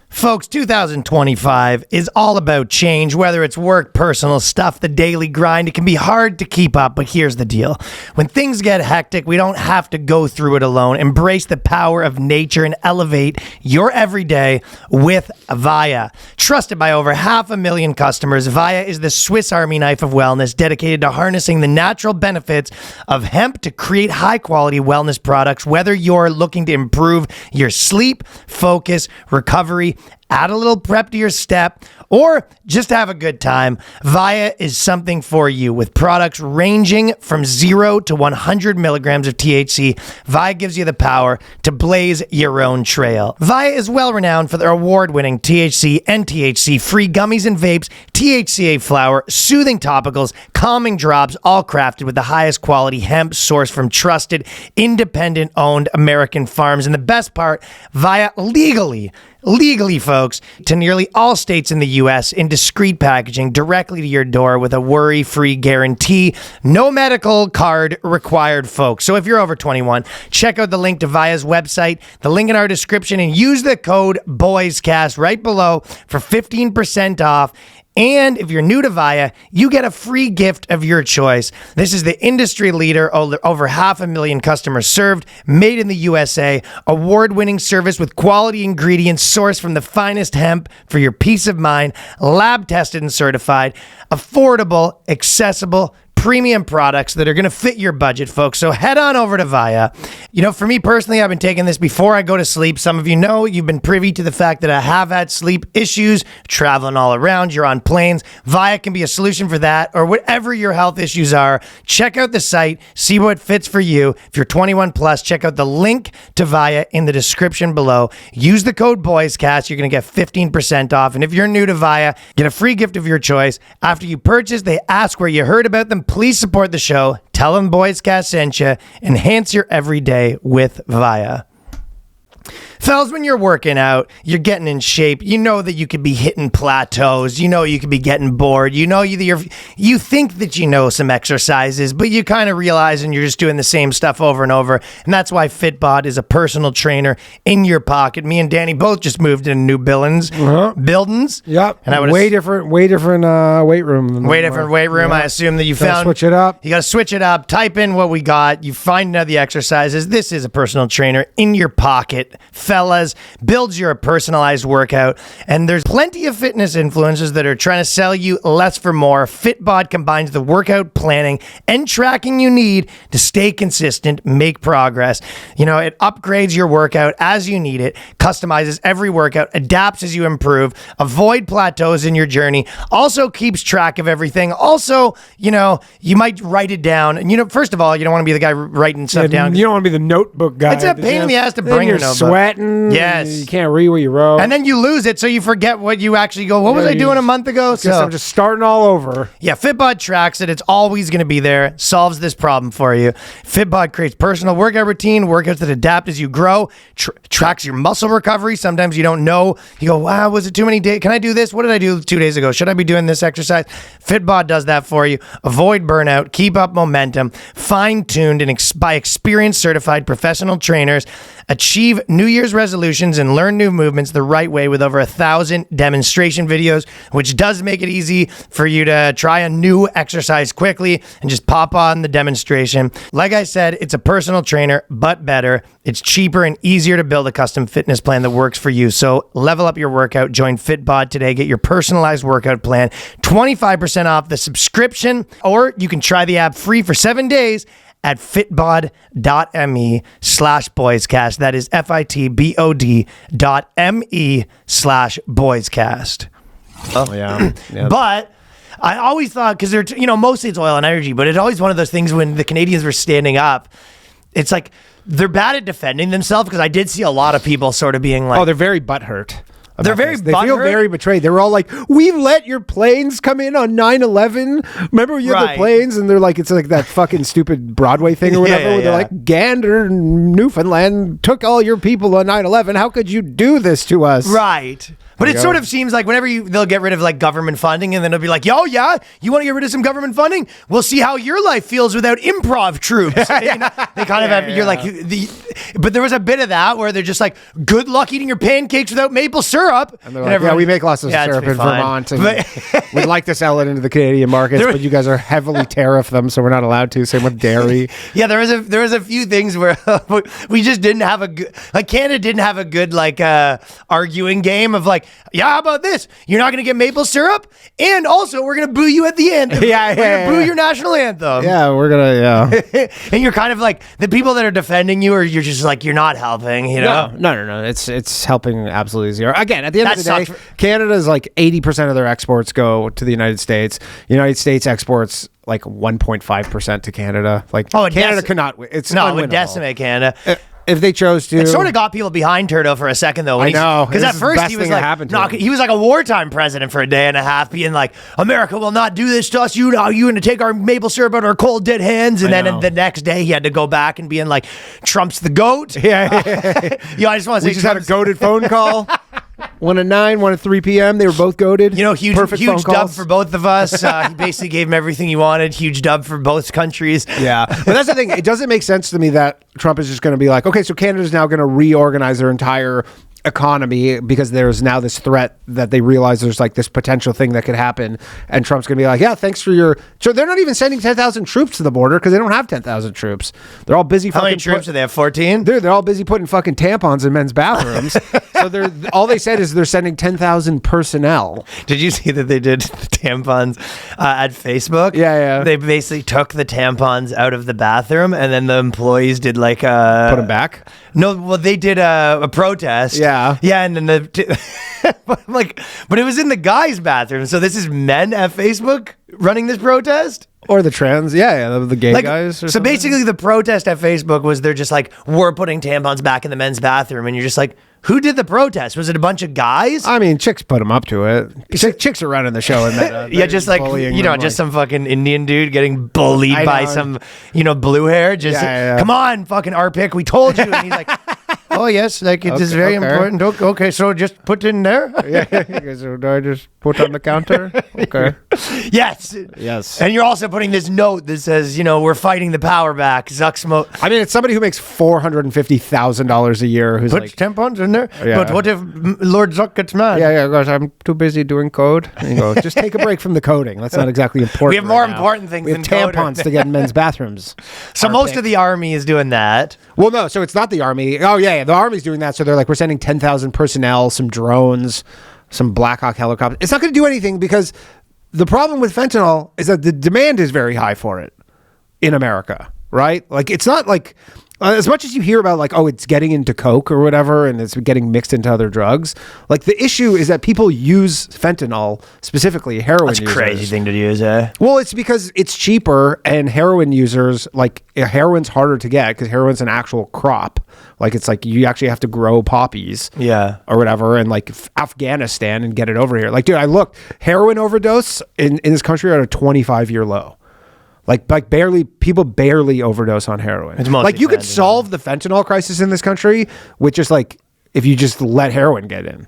Folks, 2025 is all about change, whether it's work, personal stuff, the daily grind. It can be hard to keep up, but here's the deal. When things get hectic, we don't have to go through it alone. Embrace the power of nature and elevate your everyday with VIIA. Trusted by over 500,000 customers, VIIA is the Swiss Army knife of wellness, dedicated to harnessing the natural benefits of hemp to create high-quality wellness products, whether you're looking to improve your sleep, focus, recovery, add a little prep to your step, or just have a good time. VIIA is something for you with products ranging from 0 to 100 milligrams of THC. VIIA gives you the power to blaze your own trail. VIIA is well renowned for their award-winning THC and THC-free gummies and vapes, THCA flower, soothing topicals, calming drops, all crafted with the highest quality hemp sourced from trusted, independent-owned American farms. And the best part, VIIA legally, folks, folks, to nearly all states in the U.S. in discreet packaging directly to your door with a worry-free guarantee. No medical card required, folks. So if you're over 21, check out the link to VIIA's website, the link in our description, and use the code BOYSCAST right below for 15% off. And if you're new to VIIA, you get a free gift of your choice. This is the industry leader, over 500,000 customers served, made in the USA, award-winning service with quality ingredients sourced from the finest hemp for your peace of mind, lab-tested and certified, affordable, accessible, premium products that are going to fit your budget, folks. So head on over to VIIA. You know, for me personally, I've been taking this before I go to sleep. Some of you know, you've been privy to the fact that I have had sleep issues, traveling all around. You're on planes. VIIA can be a solution for that, or whatever your health issues are. Check out the site, see what fits for you. If you're 21 plus, check out the link to VIIA in the description below. Use the code BOYSCAST. You're going to get 15% off. And if you're new to VIIA, get a free gift of your choice. After you purchase, they ask where you heard about them. Please support the show. Tell them BOYSCAST sent you. Enhance your everyday with VIIA. Fellas, when you're working out, you're getting in shape, you know that you could be hitting plateaus, you know you could be getting bored, you know you think that you know some exercises, but you kind of realize and you're just doing the same stuff over and over, and that's why Fitbod is a personal trainer in your pocket. Me and Danny both just moved into new buildings. Yep. And I would way different weight room. Weight room. Yeah. I assume that you Gotta found. switch it up. You got to switch it up. Type in what we got. You find out the exercises. This is a personal trainer in your pocket. Fellas, builds your personalized workout, and there's plenty of fitness influencers that are trying to sell you less for more. Fitbod combines the workout planning and tracking you need to stay consistent, make progress. You know, it upgrades your workout as you need it, customizes every workout, adapts as you improve, avoid plateaus in your journey, also keeps track of everything. Also, you know, you might write it down, and you know, first of all, you don't want to be the guy writing stuff down. You don't want to be the notebook guy. It's a pain in the ass to bring your notebook. Sweating. Yes. You can't read what you wrote. And then you lose it, so you forget what you actually go, what was I doing a month ago? So I'm just starting all over. Yeah, Fitbod tracks it. It's always going to be there. Solves this problem for you. Fitbod creates personal workout routine, workouts that adapt as you grow, tracks your muscle recovery. Sometimes you don't know. You go, wow, was it too many days? Can I do this? What did I do 2 days ago? Should I be doing this exercise? Fitbod does that for you. Avoid burnout. Keep up momentum. Fine-tuned and by experienced certified professional trainers. Achieve New Year's resolutions and learn new movements the right way with over 1,000 demonstration videos, which does make it easy for you to try a new exercise quickly and just pop on the demonstration. Like I said, it's a personal trainer, but better. It's cheaper and easier to build a custom fitness plan that works for you. So level up your workout. Join Fitbod today. Get your personalized workout plan. 25% off the subscription, or you can try the app free for 7 days at fitbod.me/boyscast. That is fitbod.me/boyscast. Oh, yeah. But I always thought, because they're, you know, mostly it's oil and energy, but it's always one of those things when the Canadians were standing up, it's like they're bad at defending themselves, because I did see a lot of people sort of being like, oh, they're very butthurt. They're very They feel butthurt. very betrayed. They were all like, we've let your planes come in on 9/11. Remember you had the Right. planes? And they're like, it's like that fucking stupid Broadway thing or whatever. Where they're like, Gander, Newfoundland took all your people on 9/11. How could you do this to us? right. But it sort of seems like whenever they'll get rid of like government funding, and then they'll be like, "Yo, yeah, you want to get rid of some government funding? We'll see how your life feels without improv troops." You know, they kind of have. You're like, but there was a bit of that where they're just like, "Good luck eating your pancakes without maple syrup." And they're like, yeah, we make lots of syrup in Vermont, and we'd like to sell it into the Canadian markets, but you guys are heavily tariff them, so we're not allowed to. Same with dairy. Yeah, there was a few things where we just didn't have a good, like Canada didn't have a good like arguing game of like, yeah, how about this? You're not going to get maple syrup, and also we're going to boo you at the end. We're going to boo your national anthem. Yeah, we're gonna. And you're kind of like the people that are defending you, or you're just like you're not helping. You know? No. It's helping absolutely zero. Again, at the end of the day, sucks. Canada is like 80% of their exports go to the United States. United States exports like 1.5% to Canada. Like, Canada cannot. It's no, it would unwinnable. decimate Canada. If they chose to. It sort of got people behind Turdo for a second, though. I know. Because at first he was like, he was like a wartime president for a day and a half, being like, America will not do this to us. You going to take our maple syrup out of our cold, dead hands. And then the next day he had to go back and being like, Trump's the goat. Yeah. I just want to say We just had a goated phone call. One at 9, one at 3 p.m. They were both goated. You know, huge phone dub calls. for both of us. He basically gave him everything he wanted. Huge dub for both countries. Yeah, but that's the thing. It doesn't make sense to me that Trump is just going to be like, okay, so Canada's now going to reorganize their entire economy because there's now this threat that they realize there's like this potential thing that could happen, and Trump's gonna be like, yeah, thanks for your. So they're not even sending 10,000 troops to the border because they don't have 10,000 troops. They're all busy. How many troops do they have? 14. Dude, they're all busy putting fucking tampons in men's bathrooms. So they're all they said is they're sending 10,000 personnel. Did you see that they did tampons at Facebook? Yeah. They basically took the tampons out of the bathroom, and then the employees did like a Put them back. No, well, they did a protest. Yeah. Yeah, and then but it was in the guys' bathroom. So this is men at Facebook running this protest? Or the trans, the gay guys. Or so something. basically, the protest at Facebook was they're just like, we're putting tampons back in the men's bathroom. And you're just like, who did the protest? Was it a bunch of guys? I mean, chicks put them up to it. Chicks are running the show. And yeah, just like, just some fucking Indian dude getting bullied by some, blue hair. Just, come on, fucking R-Pick, we told you. And he's like, oh, yes, like it is very important. Okay, so just put it in there. So do I just put on the counter? Okay. Yes. And you're also putting this note that says, we're fighting the power back. Zucksmo. I mean, it's somebody who makes $450,000 a year who's put like tampons in there. Yeah. But what if Lord Zuck gets mad? Yeah, gosh, I'm too busy doing code. And you go, just take a break from the coding. That's not exactly important. We have more important things we have than tampons to get in men's bathrooms. So most of the army is doing that. Well, no, so it's not the army. Oh, yeah, the army's doing that. So they're like, we're sending 10,000 personnel, some drones, some Black Hawk helicopters. It's not going to do anything because the problem with fentanyl is that the demand is very high for it in America, right? Like, it's not like... as much as you hear about like, oh, it's getting into coke or whatever, and it's getting mixed into other drugs, like the issue is that people use fentanyl, specifically heroin users. That's a crazy thing to use, eh? Well, it's because it's cheaper, and heroin users, like heroin's harder to get because heroin's an actual crop. Like it's like you actually have to grow poppies, or whatever, and like Afghanistan and get it over here. Like, dude, I looked, heroin overdose in this country are at a 25-year low. Like people barely overdose on heroin. It's like you could solve the fentanyl crisis in this country with just like if you just let heroin get in.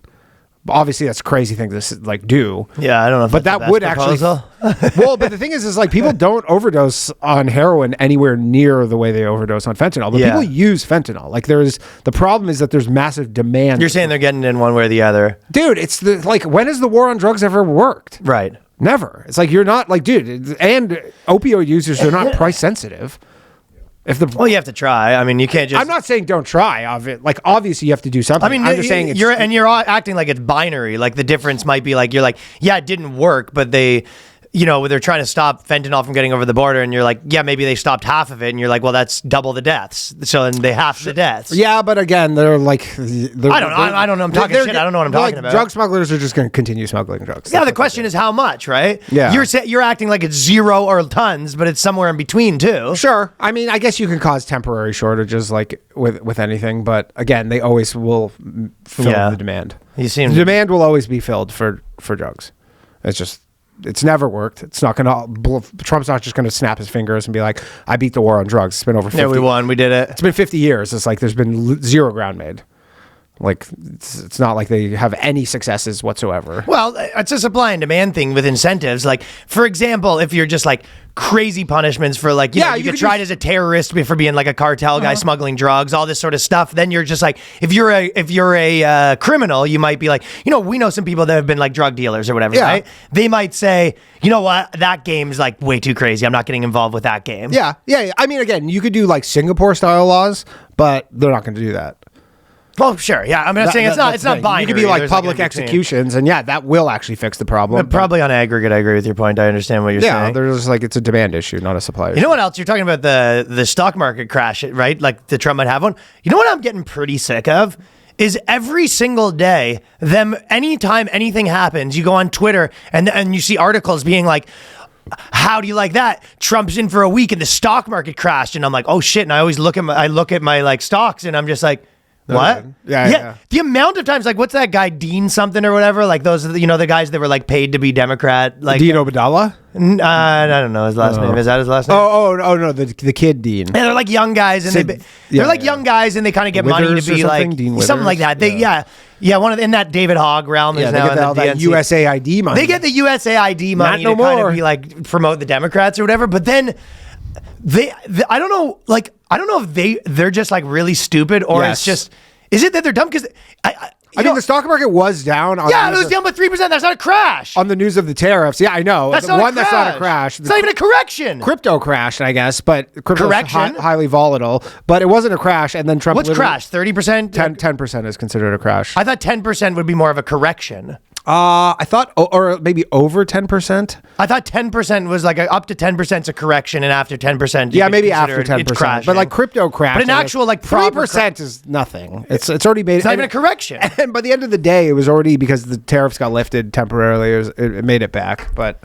Obviously, that's a crazy thing to like do. Yeah, I don't know. If but that would actually. Well, but the thing is like people don't overdose on heroin anywhere near the way they overdose on fentanyl. But people use fentanyl. Like the problem is that there's massive demand. You're saying they're getting in one way or the other, dude. It's when has the war on drugs ever worked? Right. Never. It's like you're not like, dude, and opioid users are not price sensitive. Well, you have to try. I mean, you can't just. I'm not saying don't try. Like, obviously, you have to do something. I mean, I'm just saying you're acting like it's binary. Like the difference might be like you're like, yeah, it didn't work, but they. They're trying to stop fentanyl from getting over the border, and you're like, yeah, maybe they stopped half of it, and you're like, well, that's double the deaths. So then they half the deaths. Yeah, but again, they're like, I don't know. I'm talking shit. I don't know what I'm talking about. Drug smugglers are just going to continue smuggling drugs. Yeah, the question is how much, right? Yeah, you're acting like it's 0 or tons, but it's somewhere in between too. Sure. I mean, I guess you can cause temporary shortages like with anything, but again, they always will fill the demand. The demand will always be filled for drugs. It's never worked. It's not going to. Trump's not just going to snap his fingers and be like, "I beat the war on drugs." It's been over 50. Yeah, we won. We did it. It's been 50 years. It's like there's been zero ground made. Like it's not like they have any successes whatsoever. Well, it's a supply and demand thing with incentives. Like, for example, if you're just like crazy punishments for like, you get tried as a terrorist for being like a cartel guy smuggling drugs, all this sort of stuff. Then you're just like, if you're a criminal, you might be like, we know some people that have been like drug dealers or whatever, right? They might say, you know what, that game's like way too crazy. I'm not getting involved with that game. Yeah. I mean, again, you could do like Singapore style laws, but they're not going to do that. Well, sure, yeah. I'm not saying it's not binary. You could be like public executions, and that will actually fix the problem. Probably on aggregate, I agree with your point. I understand what you're saying. Yeah, there's like it's a demand issue, not a supply issue. You know what else? You're talking about the stock market crash, right? Like the Trump might have one. You know what I'm getting pretty sick of? Is every single day, anytime anything happens, you go on Twitter and you see articles being like, how do you like that? Trump's in for a week and the stock market crashed, and I'm like, oh shit! And I always look at my like stocks, and I'm just like, What? Yeah. The amount of times, like, what's that guy, Dean something or whatever? Like those, the guys that were like paid to be Democrat. Like Dean Obadala? I don't know his last name. Is that his last name? Oh no, the kid Dean. Yeah, they're like young guys, and young guys, and they kind of get money Withers to be or like something? Dean something like that. They one of in that David Hogg realm is Yeah, they now get all in the that DNC. USAID money. They get the USAID money Not to no kind more. of be like promote the Democrats or whatever. But then I don't know, like I don't know if they're just like really stupid or Yes. it's just is it that they're dumb because I mean, the stock market was down. On it was down by 3%. That's not a crash. on the news of the tariffs. Yeah, I know. That's The not one a that's not a crash. crash. It's not even a correction. Crypto crashed, I guess, but crypto Correction? highly volatile. But it wasn't a crash, and then Trump. What's crash? 30%? 10% is considered a crash. I thought 10% would be more of a correction. I thought, or maybe over 10%. I thought 10% was like up to 10% is a correction, and after 10%, Yeah, maybe after 10%. But like crypto crashed. But an actual like proper 3% is nothing. It's already made. It's not even a correction. And by the end of the day, it was already because the tariffs got lifted temporarily. It made it back, but.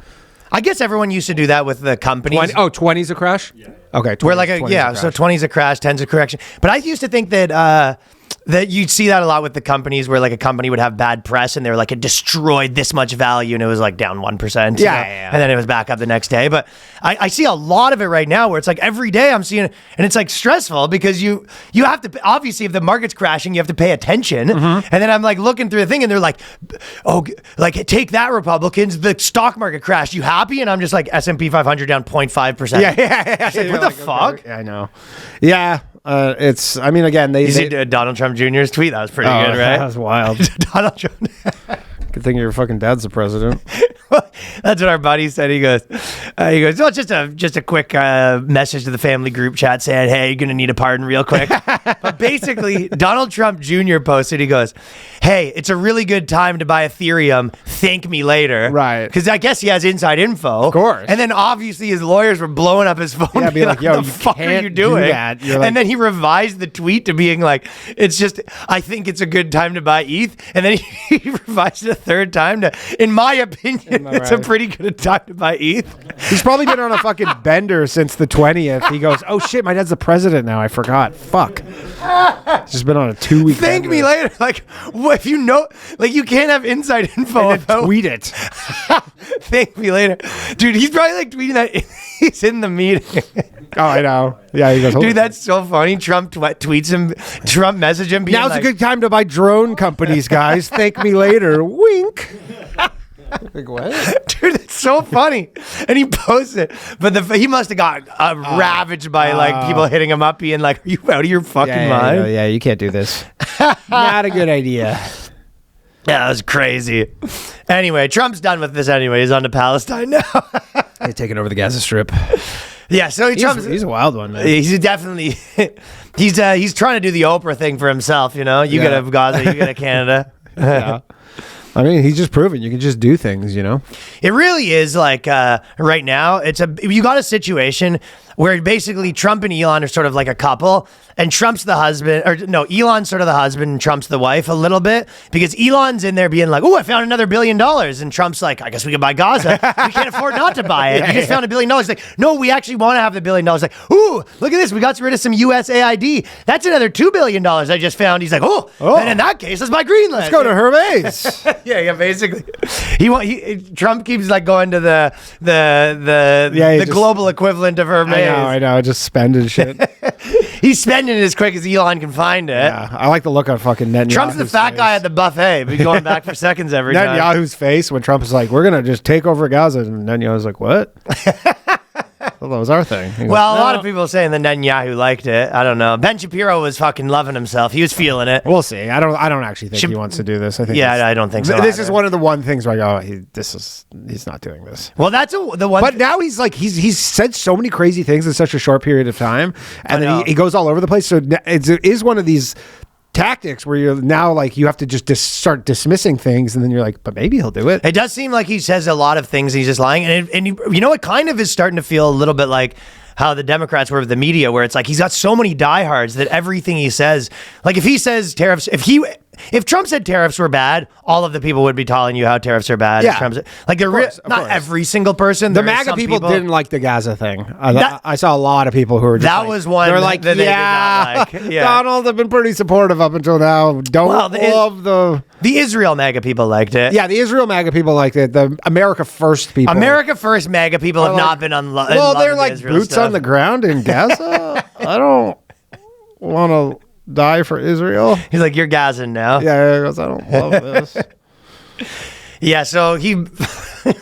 I guess everyone used to do that with the companies. 20's a crash? Yeah. Okay. 20's, Where like 20's a crash. so 20's a crash, 10's a correction. But I used to think that that you'd see that a lot with the companies where like a company would have bad press and they were like it destroyed this much value and it was like down 1%. Yeah. And then it was back up the next day. But I see a lot of it right now where it's like every day I'm seeing it and it's like stressful because you have to obviously if the market's crashing you have to pay attention. Mm-hmm. And then I'm like looking through the thing and they're like, oh, like take that Republicans, the stock market crashed. You happy? And I'm just like S&P 500 down 0.5%. Yeah. It's like, what the fuck? Okay. I know. Yeah. It's. I mean, again, You see Donald Trump Jr.'s tweet? That was pretty good, right? That was wild. Donald Trump. Good thing your fucking dad's the president. That's what our buddy said. He goes, well, it's just a quick message to the family group chat saying, hey, you're going to need a pardon real quick. But basically, Donald Trump Jr. posted, he goes, hey, it's a really good time to buy Ethereum. Thank me later. Right. Because I guess he has inside info. Of course. And then obviously his lawyers were blowing up his phone. Yeah, be like, yo, what the you fuck are can't you doing? do that. You're like- and then he revised the tweet to being like, it's just, I think it's a good time to buy ETH. And then he revised it a third time to, in my opinion, it's a right? pretty good time to buy ETH. He's probably been on a fucking bender since the 20th. He goes, oh shit, my dad's the president now. I forgot. Fuck. He's just been on a 2-week. Thank me later. Like, if you know, like, you can't have inside info. And then tweet it. Thank me later, dude. He's probably like tweeting that he's in the meeting. Oh, I know. Yeah, he goes, Dude, that's so funny. Trump tweets him. Trump messaged him. Being now's like, a good time to buy drone companies, guys. Thank me later. Wink. Like, what? Dude, it's so funny. And he posts it. But he must have got ravaged by like people hitting him up being like, are you out of your fucking mind? Yeah, you can't do this. Not a good idea. Yeah, that was crazy. Anyway, Trump's done with this anyway. He's on to Palestine now. They're taking over the Gaza Strip. Yeah, so He's a wild one, man. He's definitely he's trying to do the Oprah thing for himself, you know? You Yeah. get a Gaza, you get a Canada. Yeah. I mean, he's just proven you can just do things, you know? It really is like right now, you got a situation where basically Trump and Elon are sort of like a couple, and Trump's the husband, or no, Elon's sort of the husband and Trump's the wife a little bit, because Elon's in there being like, oh, I found another $1 billion. And Trump's like, I guess we could buy Gaza. We can't afford not to buy it. You just found $1 billion. Like, no, we actually want to have the $1 billion. Like, ooh, look at this. We got rid of some USAID. That's another $2 billion I just found. He's like, oh, and in that case, let's buy Greenland. Let's go to Hermes. Yeah, basically. Trump keeps like going to the global equivalent of Hermes. I know. Just spending shit. He's spending it as quick as Elon can find it. Yeah, I like the look on fucking Netanyahu's Trump's the fat guy at the buffet, but going back for seconds every time. Netanyahu's face when Trump is like, we're going to just take over Gaza. And Netanyahu's like, what? Well, that was our thing. He goes, Well, a "No." lot of people are saying that Netanyahu liked it. I don't know. Ben Shapiro was fucking loving himself. He was feeling it. We'll see. I don't actually think he wants to do this. I think Yeah, I don't think so. This is either. one of the things where I go, he's not doing this. Well, that's the one. But now he's like he's said so many crazy things in such a short period of time, and then he goes all over the place. So it is one of these tactics where you're now like you have to just start dismissing things, and then you're like, but maybe he'll do it. It does seem like he says a lot of things. He's just lying, and you know, it kind of is starting to feel a little bit like how the Democrats were with the media, where it's like he's got so many diehards that everything he says, like if he says tariffs, if he if Trump said tariffs were bad, all of the people would be telling you how tariffs are bad. Yeah. Like they're not every single person. The There are MAGA some people didn't like the Gaza thing. I saw a lot of people who were just That was one They're like, that they did not like. Yeah. Donald have been pretty supportive up until now. Don't love the Israel MAGA people liked it. Yeah, the Israel MAGA people liked it. The America First people. America First MAGA people have not been on. Well, they're like boots on the ground in Gaza. I don't want to die for Israel. He's like, you're Gazan now. Yeah, he goes, I don't love this. Yeah, so he,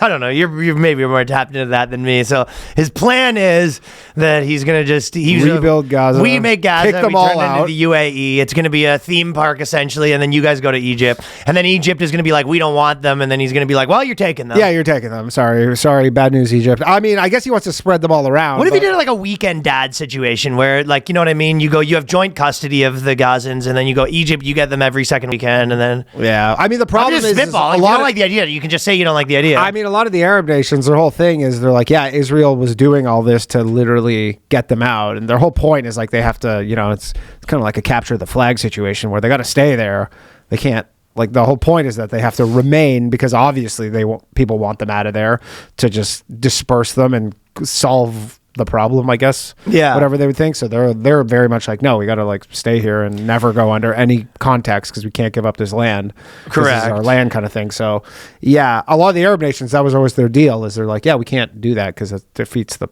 I don't know, you're maybe more tapped into that than me. So his plan is that he's going to just rebuild Gaza. We make Gaza, kick them we all turn it out. into the UAE. It's going to be a theme park essentially, and then you guys go to Egypt. And then Egypt is going to be like, we don't want them. And then he's going to be like, well, you're taking them. Yeah, you're taking them. Sorry, bad news, Egypt. I mean, I guess he wants to spread them all around. What if he did like a weekend dad situation where, like, you know what I mean? You have joint custody of the Gazans, and then you go Egypt, you get them every second weekend, and then. Yeah, I mean, the problem is spitballing. If you don't like the idea, you can just say you don't like the idea. I mean, a lot of the Arab nations, their whole thing is they're like, yeah, Israel was doing all this to literally get them out. And their whole point is like they have to, it's kind of like a capture the flag situation where they got to stay there. They can't, like, the whole point is that they have to remain because obviously people want them out of there to just disperse them and solve the problem, I guess. Yeah. Whatever they would think. So they're very much like, no, we got to like stay here and never go under any context because we can't give up this land. Correct. This is our land kind of thing. So yeah, a lot of the Arab nations, that was always their deal, is they're like, yeah, we can't do that because it defeats the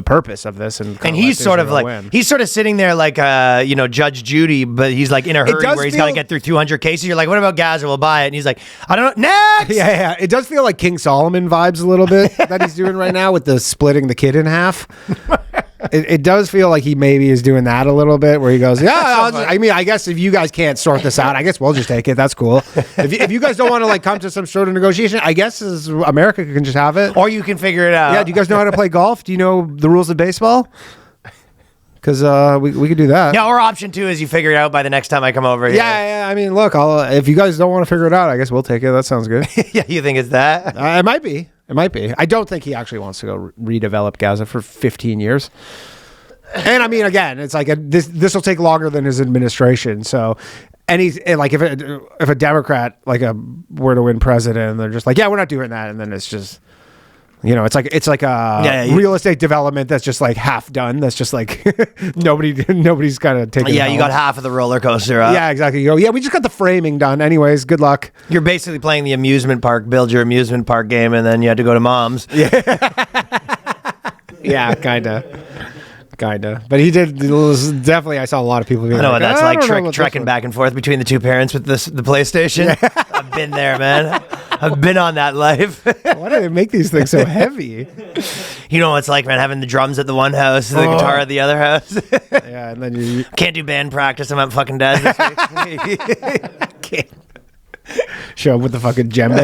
purpose of this. And he's sort of like, he's sort of sitting there like, Judge Judy, but he's like in a hurry where he's got to get through 200 cases. You're like, what about Gaza? We'll buy it. And he's like, I don't know. Next! Yeah. It does feel like King Solomon vibes a little bit that he's doing right now with the splitting the kid in half. It does feel like he maybe is doing that a little bit where he goes, yeah, I guess if you guys can't sort this out, I guess we'll just take it. That's cool. If you guys don't want to like come to some sort of negotiation, I guess America can just have it. Or you can figure it out. Yeah. Do you guys know how to play golf? Do you know the rules of baseball? Because we could do that. Yeah, or option 2 is you figure it out by the next time I come over here. Yeah. I mean, look, if you guys don't want to figure it out, I guess we'll take it. That sounds good. Yeah, you think it's that? It might be. I don't think he actually wants to go redevelop Gaza for 15 years. And I mean, again, it's like this will take longer than his administration. So, and like if a Democrat were to win president, they're just like, yeah, we're not doing that, and then it's just. It's like a real estate development that's just like half done. That's just like nobody's kind of taking. Yeah, you got half of the roller coaster up. Yeah, exactly. You go, yeah, we just got the framing done. Anyways, good luck. You're basically playing the amusement park, build your amusement park game, and then you had to go to mom's. Yeah, kind of. But he did. It was definitely, I saw a lot of people being I know like, what that's like, what trekking back and forth between the two parents with the PlayStation. Yeah. I've been there, man. I've been on that life. Why do they make these things so heavy? You know what it's like, man, having the drums at the one house, the guitar at the other house. Yeah, and then you can't do band practice. I'm at fucking dead this week. Show up with the fucking djembe.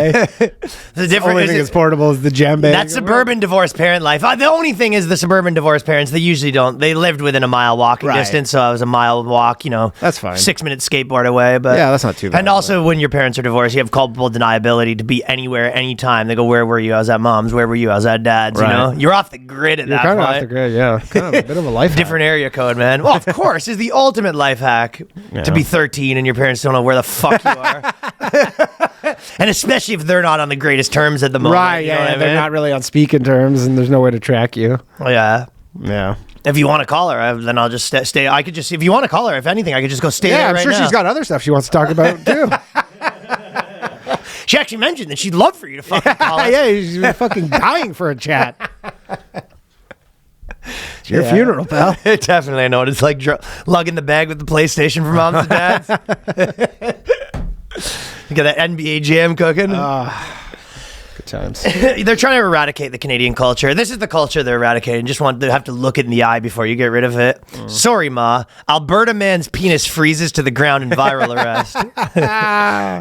The only thing that's portable is the djembe. That's suburban divorced parent life. The only thing is the suburban divorced parents, they usually don't. They lived within a mile walking distance, so I was a mile walk, That's fine. 6-minute skateboard away. But yeah, that's not too bad. And also, when your parents are divorced, you have culpable deniability to be anywhere, anytime. They go, where were you? I was at mom's. Where were you? I was at dad's. Right. You're off the grid at that point. You're kind of off the grid, yeah. Kind of a bit of a life Different area code, man. Well, of course, is the ultimate life hack to be 13 and your parents don't know where the fuck you are. And especially if they're not on the greatest terms at the moment. Right, yeah, they're not really on speaking terms and there's no way to track you. Yeah. Yeah. If you want to call her, then I'll just stay. I could just, if you want to call her, if anything, I could just go stay there I'm right sure now. she's got other stuff she wants to talk about too. She actually mentioned that she'd love for you to fucking call her. Yeah, she's fucking dying for a chat. It's your funeral, pal. Definitely, I know what it's like lugging the bag with the PlayStation for moms and dads. You got that NBA Jam cooking. Good times. They're trying to eradicate the Canadian culture. This is the culture they're eradicating. Just want to have to look it in the eye before you get rid of it. Sorry, Ma. Alberta man's penis freezes to the ground in viral arrest.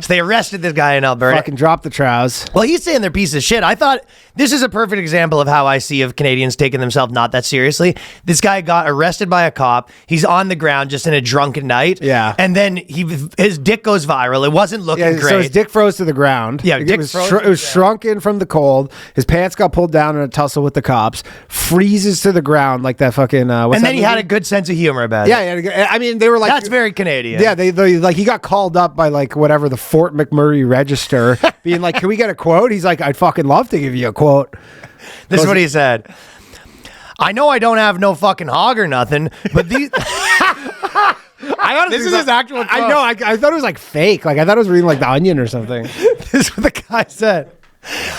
So they arrested this guy in Alberta. Fucking drop the trows. Well, he's saying they're pieces of shit. I thought this is a perfect example of how I see of Canadians taking themselves not that seriously. This guy got arrested by a cop. He's on the ground just in a drunken night. Yeah. And then his dick goes viral. It wasn't looking great. So his dick froze to the ground. Yeah, it was shrunken from the cold. His pants got pulled down in a tussle with the cops. Freezes to the ground like that fucking. And then he had a good sense of humor about it. Yeah, I mean, they were like, that's very Canadian. Yeah, they like he got called up by like whatever the Fort McMurray Register, being like, "Can we get a quote?" He's like, "I'd fucking love to give you a quote." This is what he said. I know I don't have no fucking hog or nothing, but these. This is his actual quote. I know. I thought it was like fake. Like I thought it was reading like The Onion or something. This is what the guy said.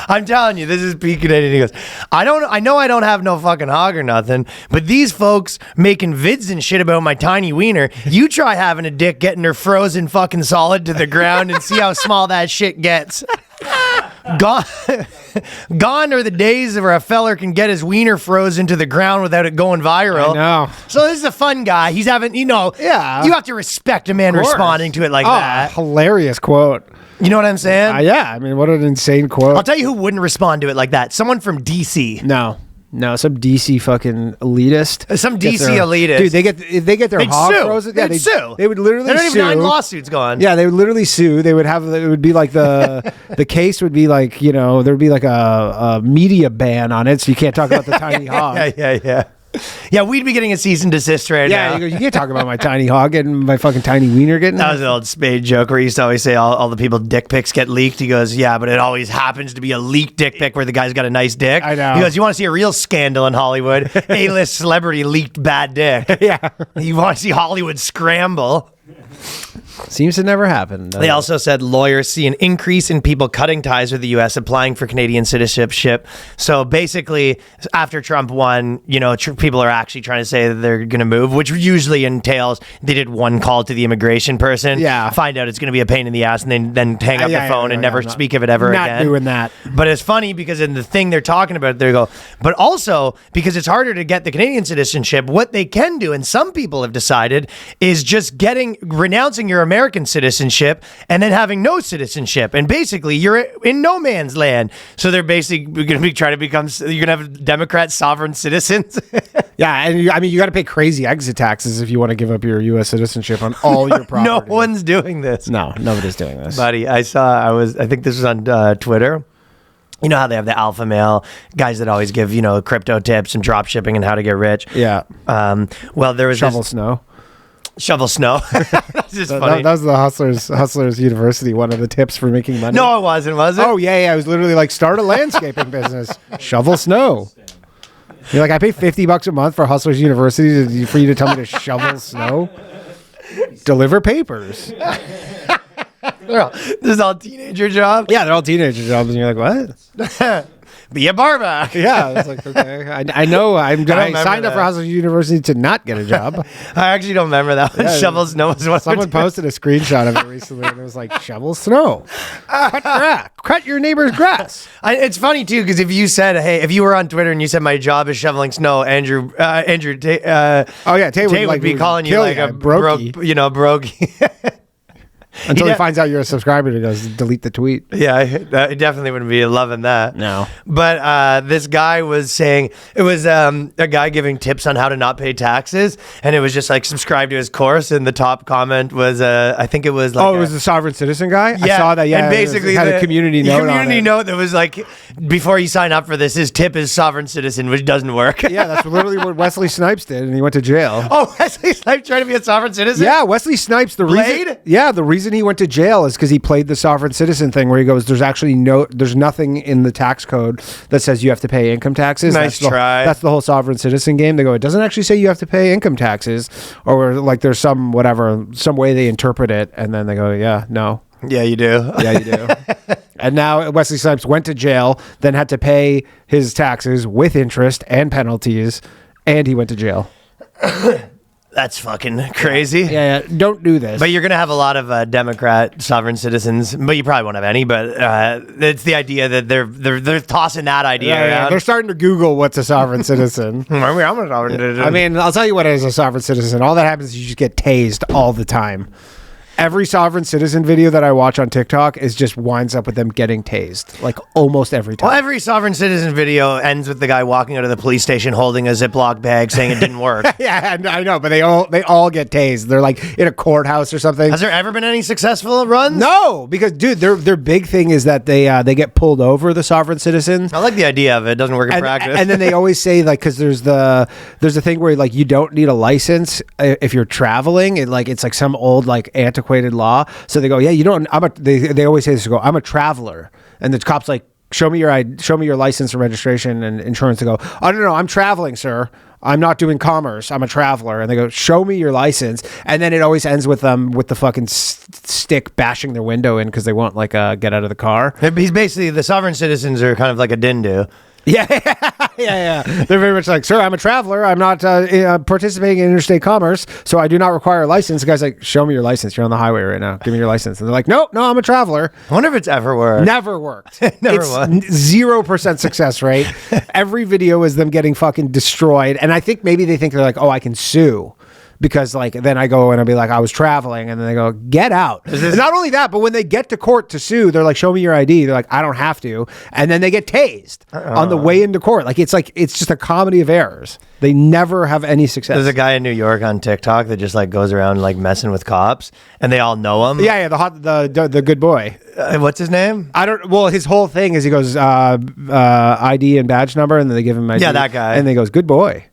I'm telling you, this is peak Canadian. He goes, I know I don't have no fucking hog or nothing, but these folks making vids and shit about my tiny wiener. You try having a dick getting her frozen fucking solid to the ground and see how small that shit gets. Gone are the days where a feller can get his wiener frozen to the ground without it going viral. I know. So this is a fun guy. He's having, Yeah. You have to respect a man responding to it like that. Hilarious quote. You know what I'm saying? Yeah. I mean, what an insane quote. I'll tell you who wouldn't respond to it like that. Someone from DC. No, some DC fucking elitist. Some DC elitist. Dude, they get their hog sue. frozen. They'd sue. They would literally There don't sue. even 9 lawsuits going. Yeah, they would literally sue. They would have. It would be like the case would be like there would be like a media ban on it, so you can't talk about the tiny hog. Yeah. Yeah, we'd be getting a cease and desist right now. Yeah, you can't talk about my tiny hog getting my fucking tiny wiener getting. That was an old Spade joke where he used to always say all the people dick pics get leaked. He goes, yeah, but it always happens to be a leaked dick pic where the guy's got a nice dick. I know. He goes, you want to see a real scandal in Hollywood? A-list celebrity leaked bad dick. Yeah. You want to see Hollywood scramble? Seems to never happen. They also said lawyers see an increase in people cutting ties with the U.S. applying for Canadian citizenship. So basically, after Trump won, people are actually trying to say that they're going to move, which usually entails they did one call to the immigration person, find out it's going to be a pain in the ass, and then hang up the phone and never speak of it ever again. Not doing that. But it's funny because in the thing they're talking about, they go, but also because it's harder to get the Canadian citizenship, what they can do, and some people have decided, is just renouncing your American citizenship and then having no citizenship, and basically you're in no man's land. So they're basically going to be trying to become. You're going to have Democrat sovereign citizens. Yeah, and you got to pay crazy exit taxes if you want to give up your U.S. citizenship on all your property. No one's doing this. No, nobody's doing this, buddy. I think this was on Twitter. You know how they have the alpha male guys that always give crypto tips and drop shipping and how to get rich. Yeah. Well, there was shovel snow. That's just funny. That was the Hustlers University. One of the tips for making money. No, it wasn't. Was it? Oh yeah. It was literally like start a landscaping business. Shovel snow. You're like, I pay $50 a month for Hustlers University for you to tell me to shovel snow. Deliver papers. This is all teenager jobs. Yeah, they're all teenager jobs, and you're like, what? Be a barber. Yeah, it's like, okay. I know. I signed up for Hustlers University to not get a job. I actually don't remember that one. Shovel snow was one. Someone posted a screenshot of it recently, and it was like, shovel snow. Cut your neighbor's grass. It's funny too, because if you said, hey, if you were on Twitter and you said my job is shoveling snow, Andrew Tate would be calling you like a broke. Until he finds out you're a subscriber, he goes, delete the tweet. Yeah, he definitely wouldn't be loving that. No. But this guy was saying, it was a guy giving tips on how to not pay taxes, and it was just like, subscribe to his course, and the top comment was, I think it was like... Oh, it was the sovereign citizen guy? Yeah, I saw that, yeah. And basically, it had a community note note that was like, before you sign up for this, his tip is sovereign citizen, which doesn't work. Yeah, that's literally what Wesley Snipes did, and he went to jail. Oh, Wesley Snipes trying to be a sovereign citizen? Yeah, Wesley Snipes, the reason he went to jail is because he played the sovereign citizen thing where he goes, there's nothing in the tax code that says you have to pay income taxes. Nice try. That's the whole sovereign citizen game. They go, it doesn't actually say you have to pay income taxes, or like there's some way they interpret it, and then they go, yeah, no. Yeah, you do. Yeah, you do. And now Wesley Snipes went to jail, then had to pay his taxes with interest and penalties, and he went to jail. That's fucking crazy. Yeah, don't do this. But you're going to have a lot of Democrat sovereign citizens, but you probably won't have any, but it's the idea that they're tossing that idea around. Yeah. They're starting to Google what's a sovereign citizen. I'm a sovereign citizen. I mean, I'll tell you what is a sovereign citizen. All that happens is you just get tased all the time. every sovereign citizen video that I watch on TikTok is just winds up with them getting tased, like almost every time. Well, every sovereign citizen video ends with the guy walking out of the police station holding a Ziploc bag saying it didn't work. Yeah, I know, but they all get tased. They're like in a courthouse or something. Has there ever been any successful runs? No, because dude, their big thing is that they get pulled over, the sovereign citizens. I like the idea of it. It doesn't work in practice. And then they always say, like, because there's a thing where like you don't need a license if you're traveling, and like it's like some old like antiquated law. So they go, yeah, you don't. They always say this. They go, I'm a traveler, and the cops like, show me your license and registration and insurance. They go, oh no, I'm traveling, sir. I'm not doing commerce. I'm a traveler. And they go, show me your license. And then it always ends with them with the fucking stick bashing their window in because they won't like get out of the car. He's basically, the sovereign citizens are kind of like a dindu. Yeah. They're very much like, sir, I'm a traveler. I'm not participating in interstate commerce, so I do not require a license. The guy's like, show me your license. You're on the highway right now. Give me your license. And they're like, no, I'm a traveler. I wonder if it's ever worked. Never worked. Never it's worked. 0% success rate. Every video is them getting fucking destroyed. And I think maybe they think they're like, oh, I can sue. Because like then I go and I'll be like, I was traveling, and then they go, get out. And not only that, but when they get to court to sue, they're like, show me your ID. They're like, I don't have to, and then they get tased on the way into court. Like it's just a comedy of errors. They never have any success. There's a guy in New York on TikTok that just like goes around like messing with cops, and they all know him. Yeah, the good boy. What's his name? I don't. Well, his whole thing is he goes ID and badge number, and then they give him ID. Yeah, that guy. And they goes, good boy.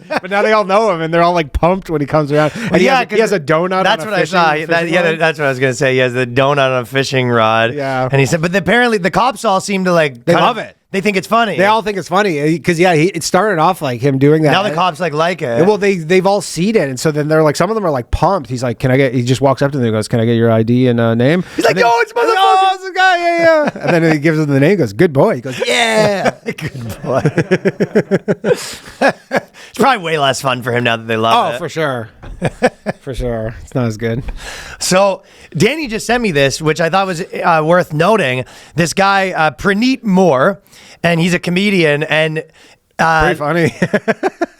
But now they all know him, and they're all like pumped when he comes around. And he has a donut. That's on what I saw. That's what I was gonna say. He has the donut on a fishing rod. Yeah. And he said, but apparently the cops all seem to like. They love it. They think it's funny. They all think it's funny because it started off like him doing that. Now the cops like it. Well, they've all seen it, and so then they're like, some of them are like pumped. He's like, he just walks up to them and goes, can I get your ID and name? He's like, yo, it's motherfucker. Oh, it's the guy, yeah. And then he gives them the name. He goes, good boy. He goes, yeah, good boy. It's probably way less fun for him now that they love it. Oh, for sure. For sure. It's not as good. So Danny just sent me this, which I thought was worth noting. This guy, Praneet Moore, and he's a comedian, and pretty funny.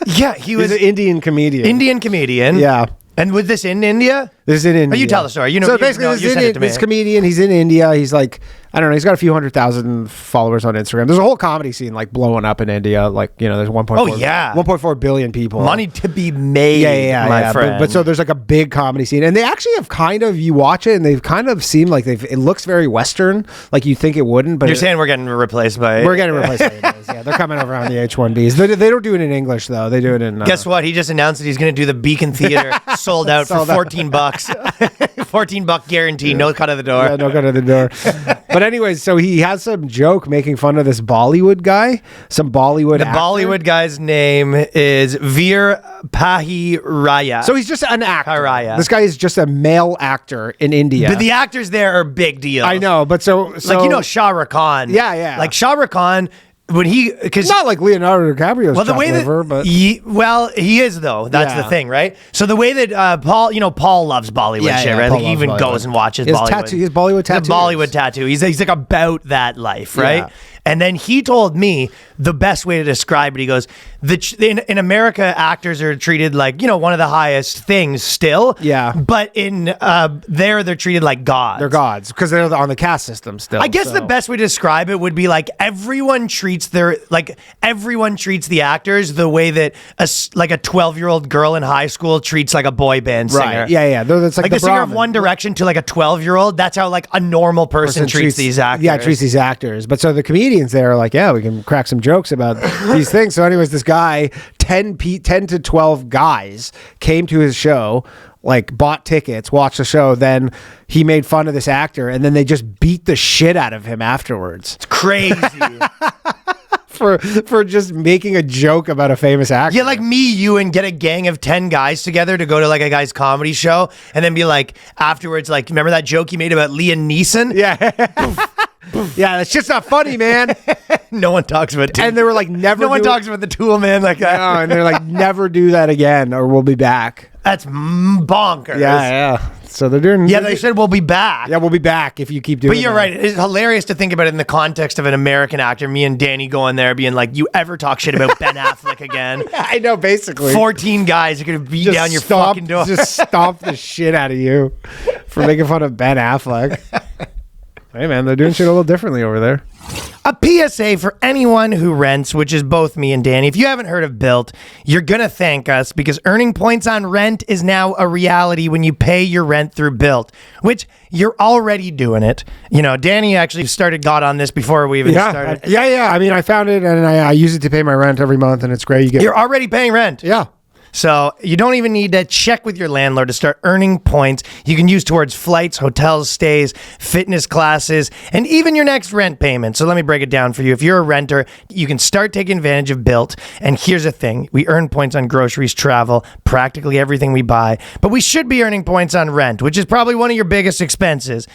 Yeah, he's an Indian comedian. Yeah. And was this in India? This is in India. Oh, you tell the story. So basically, this comedian, he's in India. He's like, I don't know, he's got a few 100,000 followers on Instagram. There's a whole comedy scene like blowing up in India. Like, you know, there's 1.4 billion people. Money to be made, my friend. But so there's like a big comedy scene. And they actually have kind of, you watch it and they've kind of seemed like it looks very Western. Like you think it wouldn't. But you're saying we're getting replaced by... We're getting replaced by Indians. Yeah, they're coming over on the H-1Bs. They don't do it in English though. They do it in... Guess what? He just announced that he's going to do the Beacon Theater sold out for $14. $14 guarantee, no cut of the door. Yeah, no cut of the door. But anyways, so he has some joke making fun of this Bollywood guy, some Bollywood actor. Bollywood guy's name is Veer Pahiraya. So he's just an actor. Pahiraya. This guy is just a male actor in India. But the actors there are big deals. I know, but so like, you know, Shah Rukh Khan. Yeah. Like Shah Rukh Khan... because not like Leonardo DiCaprio's well, the way liver, that but he is though. That's the thing, right? So the way that Paul loves Bollywood shit, right? Like he even goes and watches Bollywood. His Bollywood tattoo. The Bollywood tattoo. He's like about that life, right? Yeah. And then he told me the best way to describe it. He goes, in America, actors are treated like, you know, one of the highest things still. Yeah. But in they're treated like gods. They're gods because they're on the caste system still. I guess the best way to describe it would be like everyone treats the actors the way that a 12-year-old girl in high school treats like a boy band singer. Right. Yeah. That's like the singer of One Direction to like a 12-year-old. That's how like a normal person treats these actors. Yeah, treats these actors. But so the comedians there are like, yeah, we can crack some jokes about these things. So anyways, this guy, 10 to 12 guys came to his show, like bought tickets, watched the show, then he made fun of this actor, and then they just beat the shit out of him afterwards. It's crazy. For just making a joke about a famous actor. Yeah, like me, you, and get a gang of 10 guys together to go to like a guy's comedy show, and then be like, afterwards, like, remember that joke you made about Liam Neeson? Yeah. Yeah, that's just not funny, man. No one talks about and they were like, never. No one talks about the Tool Man like that. No, and they're like, never do that again, or we'll be back. That's bonkers. Yeah. So they're doing. Yeah, they said we'll be back. Yeah, we'll be back if you keep doing. But you're right. It's hilarious to think about it in the context of an American actor. Me and Danny going there, being like, "You ever talk shit about Ben Affleck again?" I know, basically. 14 guys are gonna beat down your fucking door. Just stomp the shit out of you for making fun of Ben Affleck. Hey man, they're doing shit a little differently over there. A PSA for anyone who rents, which is both me and Danny. If you haven't heard of BILT, you're going to thank us because earning points on rent is now a reality when you pay your rent through BILT, which you're already doing it. You know, Danny actually got on this before we even started. Yeah. I mean, I found it and I use it to pay my rent every month and it's great. You're already paying rent. Yeah. So you don't even need to check with your landlord to start earning points you can use towards flights, hotels, stays, fitness classes, and even your next rent payment. So let me break it down for you. If you're a renter, you can start taking advantage of BILT. And here's the thing. We earn points on groceries, travel, practically everything we buy. But we should be earning points on rent, which is probably one of your biggest expenses.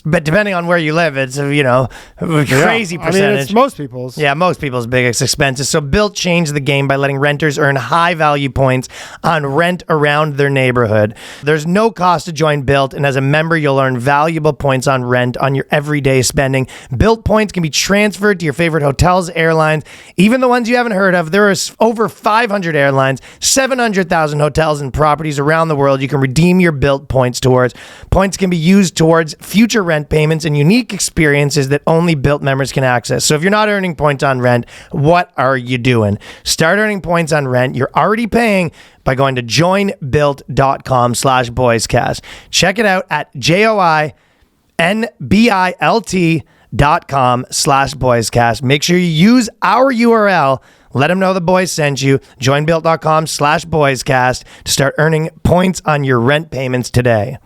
But depending on where you live, it's a crazy percentage. I mean, it's most people's. Yeah, most people's biggest expenses. So BILT changed the game by letting renters earn high value points on rent around their neighborhood. There's no cost to join BILT, and as a member, you'll earn valuable points on rent on your everyday spending. BILT points can be transferred to your favorite hotels, airlines, even the ones you haven't heard of. There are over 500 airlines, 700,000 hotels and properties around the world you can redeem your BILT points towards. Points can be used towards future rent payments and unique experiences that only BILT members can access. So if you're not earning points on rent, what are you doing? Start earning points on rent you're already paying by going to joinbilt.com/boyscast. Check it out at joinbilt.com/boyscast. Make sure you use our URL. Let them know the boys sent you. Joinbilt.com/boyscast to start earning points on your rent payments today.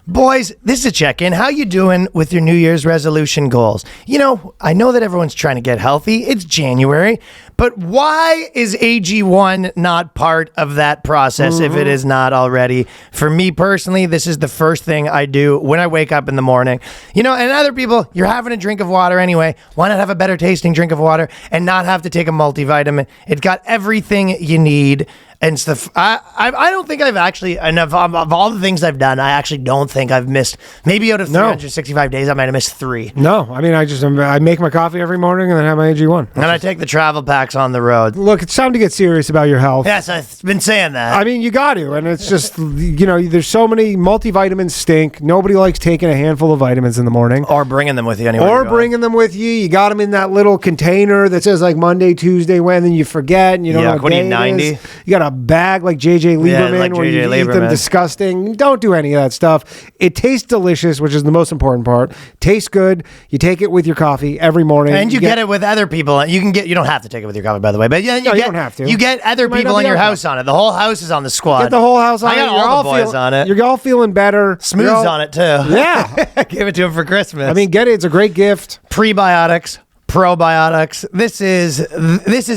Boys, this is a check-in. How you doing with your New Year's resolution goals? You know, I know that everyone's trying to get healthy. It's January. But why is AG1 not part of that process if it is not already? For me personally, this is the first thing I do when I wake up in the morning. You know, and other people, you're having a drink of water anyway. Why not have a better tasting drink of water and not have to take a multivitamin? It's got everything you need. And stuff. I don't think I've actually, and of all the things I've done, I actually don't think I've missed, maybe out of 365 days, I might have missed 3. No, I mean, I make my coffee every morning and then have my AG1. And I take the travel packs on the road. Look, it's time to get serious about your health. Yes, I've been saying that. I mean, you got to, and it's just, you know, there's so many multivitamins stink. Nobody likes taking a handful of vitamins in the morning. Or bringing them with you anyway. Or bringing them with you. You got them in that little container that says like Monday, Tuesday, when, then you forget, and you don't know what day 90. It is. You got a bag like JJ Lieberman where you eat them disgusting. Don't do any of that stuff. It tastes delicious, which is the most important part. Tastes good. You take it with your coffee every morning. And you get it with other people. You don't have to take it with your coffee, by the way. But yeah, you don't have to. You get other people in your house on it. The whole house is on the squad. Get the whole house on it. I got all the boys on it. You're all feeling better. Smooth's on it too. Yeah. Give it to him for Christmas. I mean, get it. It's a great gift. Prebiotics. Probiotics. This is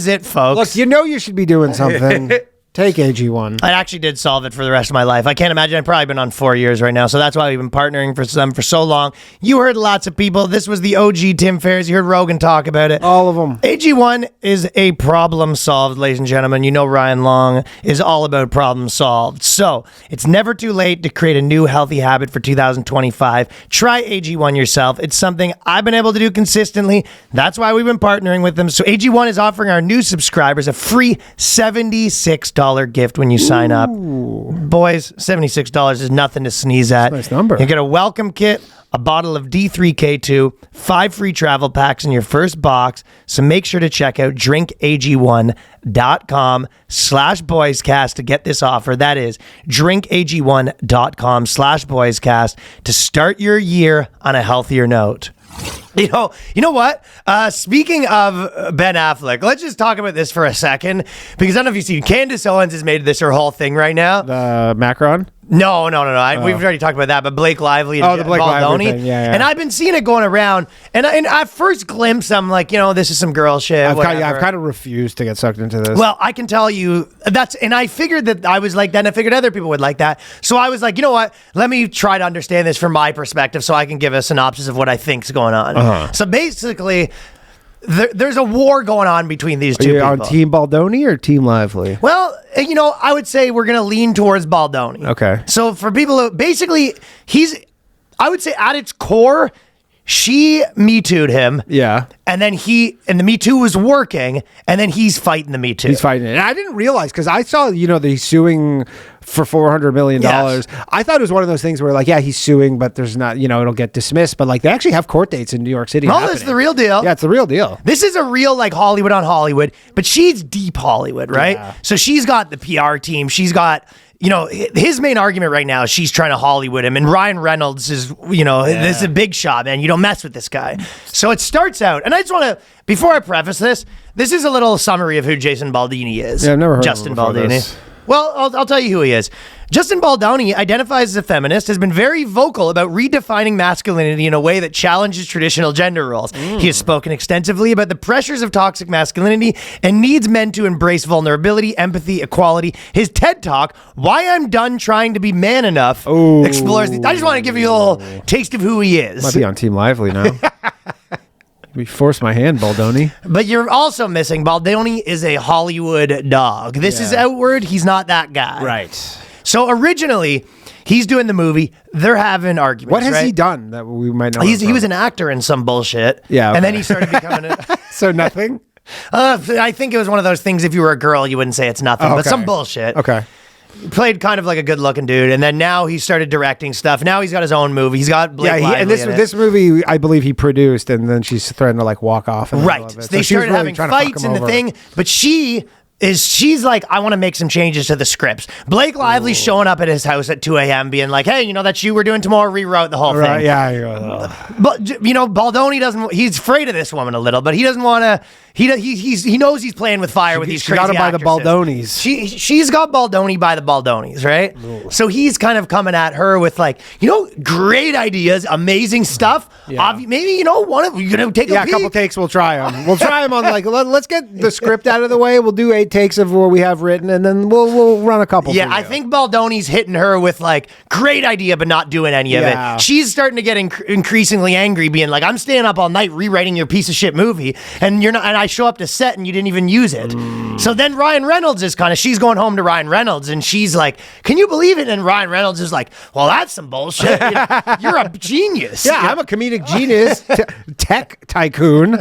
it, folks. Look, you know you should be doing something. Take AG1. I actually did solve it for the rest of my life. I can't imagine. I've probably been on 4 years right now, so that's why we've been partnering for them for so long. You heard lots of people. This was the OG Tim Ferriss. You heard Rogan talk about it. All of them. AG1 is a problem solved, ladies and gentlemen. You know Ryan Long is all about problem solved. So it's never too late to create a new healthy habit for 2025. Try AG1 yourself. It's something I've been able to do consistently. That's why we've been partnering with them. So AG1 is offering our new subscribers a free $76 gift when you sign up. Boys, $76 is nothing to sneeze at. That's a nice number. You get a welcome kit, a bottle of D3K2, 5 free travel packs in your first box. So make sure to check out drinkag1.com/boyscast to get this offer. That is drinkag1.com/boyscast to start your year on a healthier note. You know what? Speaking of Ben Affleck, let's just talk about this for a second, because I don't know if you've seen, Candace Owens has made this her whole thing right now. The Macron? No. We've already talked about that, but Blake Lively and the Blake Lively thing. Yeah. And I've been seeing it going around, and at first glimpse, I'm like, this is some girl shit. I've kind of refused to get sucked into this. Well, I can tell you and I figured that I was like that, and I figured other people would like that. So I was like, you know what? Let me try to understand this from my perspective so I can give a synopsis of what I think's going on. So basically, there's a war going on between these two Are you people. on Team Baldoni or Team Lively? Well, I would say we're going to lean towards Baldoni. Okay. So for people who, basically, I would say at its core, she Me Too'd him. Yeah. And then the Me Too was working, and then he's fighting the Me Too. He's fighting it. And I didn't realize, because I saw, that he's suing for $400 million. Yes. I thought it was one of those things where, like, yeah, he's suing, but there's not, it'll get dismissed. But, like, they actually have court dates in New York City. No, that's the real deal. Yeah, it's the real deal. This is a real, like, Hollywood on Hollywood, but she's deep Hollywood, right? Yeah. So she's got the PR team. She's got, his main argument right now is she's trying to Hollywood him. And Ryan Reynolds is, this is a big shot, man. You don't mess with this guy. So it starts out, and I just want to, before I preface this is a little summary of who Jason Baldini is. Yeah, I've never heard Justin of him before Baldini. this. Well, I'll tell you who he is. Justin Baldoni identifies as a feminist, has been very vocal about redefining masculinity in a way that challenges traditional gender roles. He has spoken extensively about the pressures of toxic masculinity and needs men to embrace vulnerability, empathy, equality. His TED Talk, Why I'm Done Trying to Be Man Enough, explores I just want to give you a little taste of who he is. Might be on Team Lively now. We forced my hand, Baldoni. But you're also missing, Baldoni is a Hollywood dog. This is outward. He's not that guy. Right. So originally, he's doing the movie. They're having arguments. What has right? he done that we might know? He was an actor in some bullshit. Yeah, okay. And then he started becoming a... So nothing? I think it was one of those things, if you were a girl, you wouldn't say it's nothing, but okay. some bullshit. Okay. Played kind of like a good-looking dude, and then now he started directing stuff. Now he's got his own movie. He's got Blake Lively and in it. this movie, I believe he produced, and then she's threatened to like walk off. In the middle Right. of it. They So she was started really having trying to fuck fights him in the over. thing, but she's like, I want to make some changes to the scripts. Blake Lively's showing up at his house at 2 a.m. being like, hey, that shoot we're doing tomorrow, rewrote the whole Right, thing. yeah. But Baldoni doesn't. He's afraid of this woman a little, but he doesn't want to. He knows he's playing with fire with these She crazy got him by the actresses. Baldonis. She's got Baldoni by the Baldonis, right? Ooh. So he's kind of coming at her with like, great ideas, amazing stuff. Yeah. Maybe one of you gonna take Yeah, a couple takes. We'll try them. We'll try them on like let's get the script out of the way. We'll do 8 takes of what we have written, and then we'll run a couple. Yeah, I think Baldoni's hitting her with like great idea, but not doing any of it. She's starting to get increasingly angry, being like, "I'm staying up all night rewriting your piece of shit movie, and you're not." And I show up to set, and you didn't even use it. So then Ryan Reynolds is she's going home to Ryan Reynolds, and she's like, "Can you believe it?" And Ryan Reynolds is like, "Well, that's some bullshit. You're a genius." Yeah, I'm a comedic genius, tech tycoon.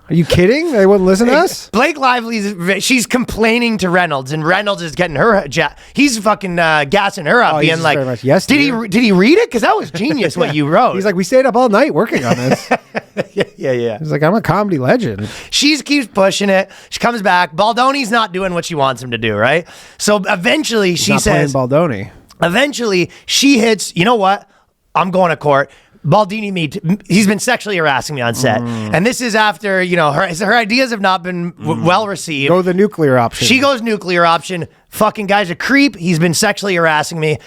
Are you kidding? They wouldn't listen to us? Blake Lively's, she's complaining to Reynolds, and Reynolds is getting her, he's fucking gassing her up, being like, very much, yes, did he read it? Because that was genius what you wrote. He's like, we stayed up all night working on this. Yeah. He's like, I'm a comedy legend. She keeps pushing it. She comes back. Baldoni's not doing what she wants him to do, right? So eventually she says, Baldoni. Eventually she hits, you know what? I'm going to court. Baldini, he's been sexually harassing me on set. And this is after, her ideas have not been well received. Go the nuclear option. She goes nuclear option. Fucking guy's a creep. He's been sexually harassing me.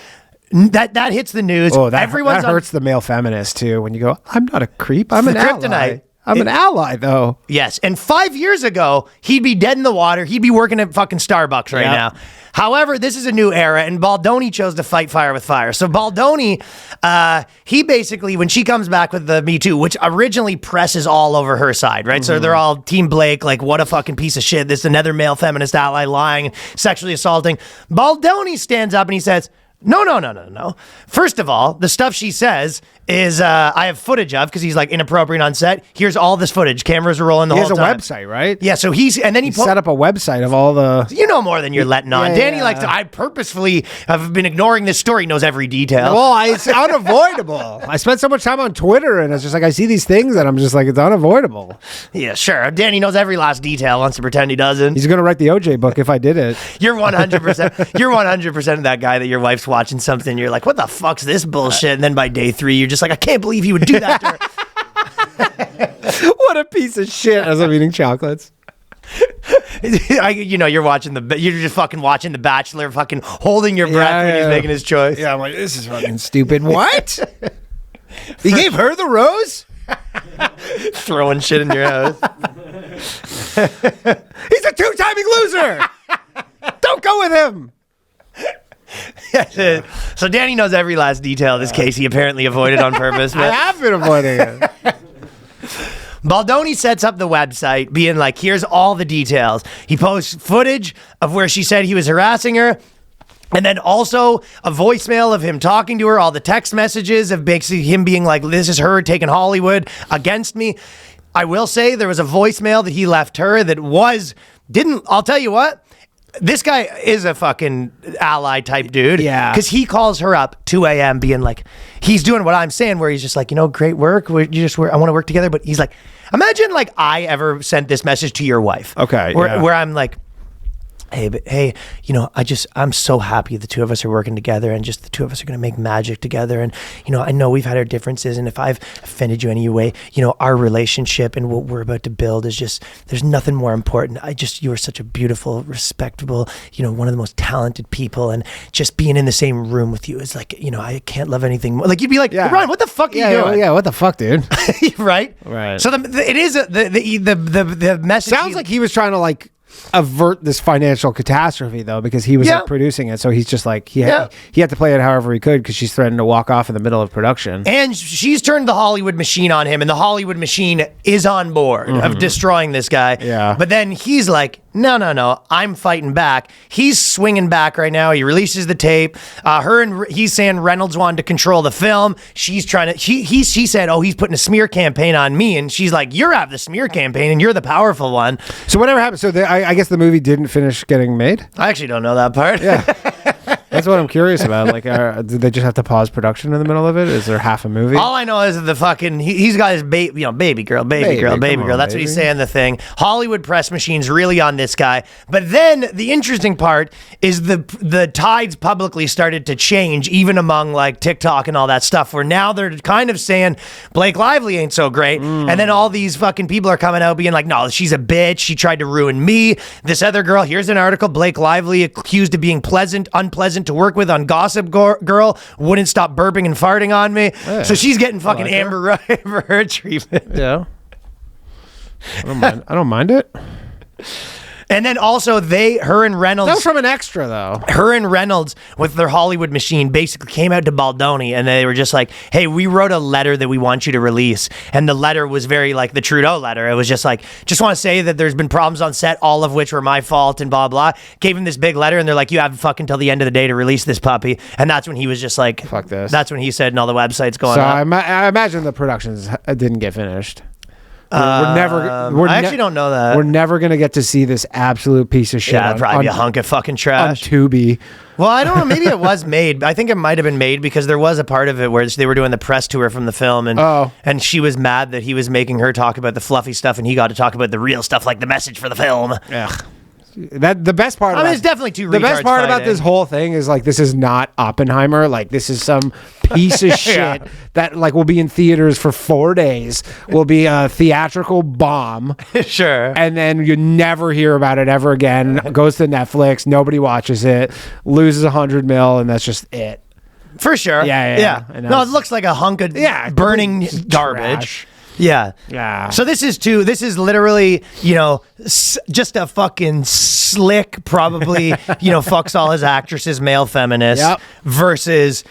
That hits the news. Oh, that hurts the male feminist too. When you go, I'm not a creep. I'm an ally. I'm an ally, though. Yes. And 5 years ago, he'd be dead in the water. He'd be working at fucking Starbucks right now. However, this is a new era, and Baldoni chose to fight fire with fire. So Baldoni, he basically, when she comes back with the Me Too, which originally presses all over her side, right? So they're all Team Blake, like, what a fucking piece of shit. This is another male feminist ally lying, sexually assaulting. Baldoni stands up and he says, No. First of all, the stuff she says is I have footage of, because he's like inappropriate on set. Here's all this footage. Cameras are rolling the whole time. He has a website, right? Yeah, so he set up a website of all the... You know more than you're letting on. Danny likes to... I purposefully have been ignoring this story. He knows every detail. Well, it's unavoidable. I spent so much time on Twitter, and it's just like I see these things, and I'm just like, it's unavoidable. Yeah, sure. Danny knows every last detail, wants to pretend he doesn't. He's going to write the OJ book if I did it. You're 100%. You're 100% of that guy that your wife's watching something. You're like, what the fuck's this bullshit? And then by day 3, you're just like, I can't believe he would do that to her. What a piece of shit as I'm eating chocolates. You're just fucking watching The Bachelor, fucking holding your breath when he's making his choice. Yeah, I'm like, this is fucking stupid. What? He gave her the rose? Throwing shit in your house. He's a 2-timing loser. Don't go with him. So Danny knows every last detail of this case. He apparently avoided on purpose. I have been avoiding it. Baldoni sets up the website being like, here's all the details. He posts footage of where she said he was harassing her. And then also a voicemail of him talking to her, all the text messages of basically him being like, this is her taking Hollywood against me. I will say there was a voicemail that he left her that I'll tell you what, this guy is a fucking ally type dude. Yeah. Because he calls her up 2 a.m. being like, he's doing what I'm saying, where he's just like, great work. I want to work together. But he's like, imagine like I ever sent this message to your wife. Okay. Where I'm like, hey, I'm so happy the two of us are working together and just the two of us are going to make magic together. And, I know we've had our differences, and if I've offended you any way, our relationship and what we're about to build is just, there's nothing more important. You are such a beautiful, respectable, one of the most talented people, and just being in the same room with you is like, I can't love anything more. Like, you'd be like, Ryan, what the fuck are you doing? Yeah, what the fuck, dude? Right? Right. So it is the message. Sounds like he was trying to like avert this financial catastrophe, though, because he was like producing it. So he's just like he had to play it however he could, because she's threatened to walk off in the middle of production. And she's turned the Hollywood machine on him, and the Hollywood machine is on board of destroying this guy. Yeah. But then he's like, no, I'm fighting back. He's swinging back right now. He releases the tape. He's saying Reynolds wanted to control the film. She's trying to. She said, he's putting a smear campaign on me, and she's like, you're out of the smear campaign, and you're the powerful one. So whatever happened. So I guess the movie didn't finish getting made. I actually don't know that part. Yeah. That's what I'm curious about. Like, did they just have to pause production in the middle of it? Is there half a movie? All I know is the fucking he's got his baby girl. That's what he's saying. The thing. Hollywood press machine's really on this guy. But then the interesting part is the tides publicly started to change, even among like TikTok and all that stuff, where now they're kind of saying Blake Lively ain't so great, and then all these fucking people are coming out being like, no, she's a bitch. She tried to ruin me. This other girl. Here's an article. Blake Lively accused of being unpleasant to work with on Gossip Girl, wouldn't stop burping and farting on me. Yeah. So she's getting fucking Amber Heard treatment. Yeah. I don't mind it. And then also her and Reynolds. That was from an extra, though. Her and Reynolds with their Hollywood machine basically came out to Baldoni, and they were just like, hey, we wrote a letter that we want you to release. And the letter was very like the Trudeau letter. It was just like, just want to say that there's been problems on set, all of which were my fault and blah, blah. Gave him this big letter, and they're like, you have fucking till the end of the day to release this puppy. And that's when he was just like, fuck this. That's when he said, and all the websites going up. I imagine the productions didn't get finished. I actually don't know that. We're never going to get to see this absolute piece of shit. Yeah, it'd probably be a hunk of fucking trash. On Tubi. Well, I don't know. Maybe it was made. I think it might have been made because there was a part of it where they were doing the press tour from the film, and she was mad that he was making her talk about the fluffy stuff, and he got to talk about the real stuff, like the message for the film. Yeah. The best part. I mean, it's definitely two. The best part about this whole thing is like, this is not Oppenheimer. Like, this is some piece of shit that like will be in theaters for 4 days. Will be a theatrical bomb. Sure. And then you never hear about it ever again. Goes to Netflix. Nobody watches it. Loses $100 million, and that's just it. For sure. Yeah. No, it looks like a hunk of burning garbage. Trash. Yeah. So this is literally, just a fucking slick, probably, fucks all his actresses, male feminist, versus,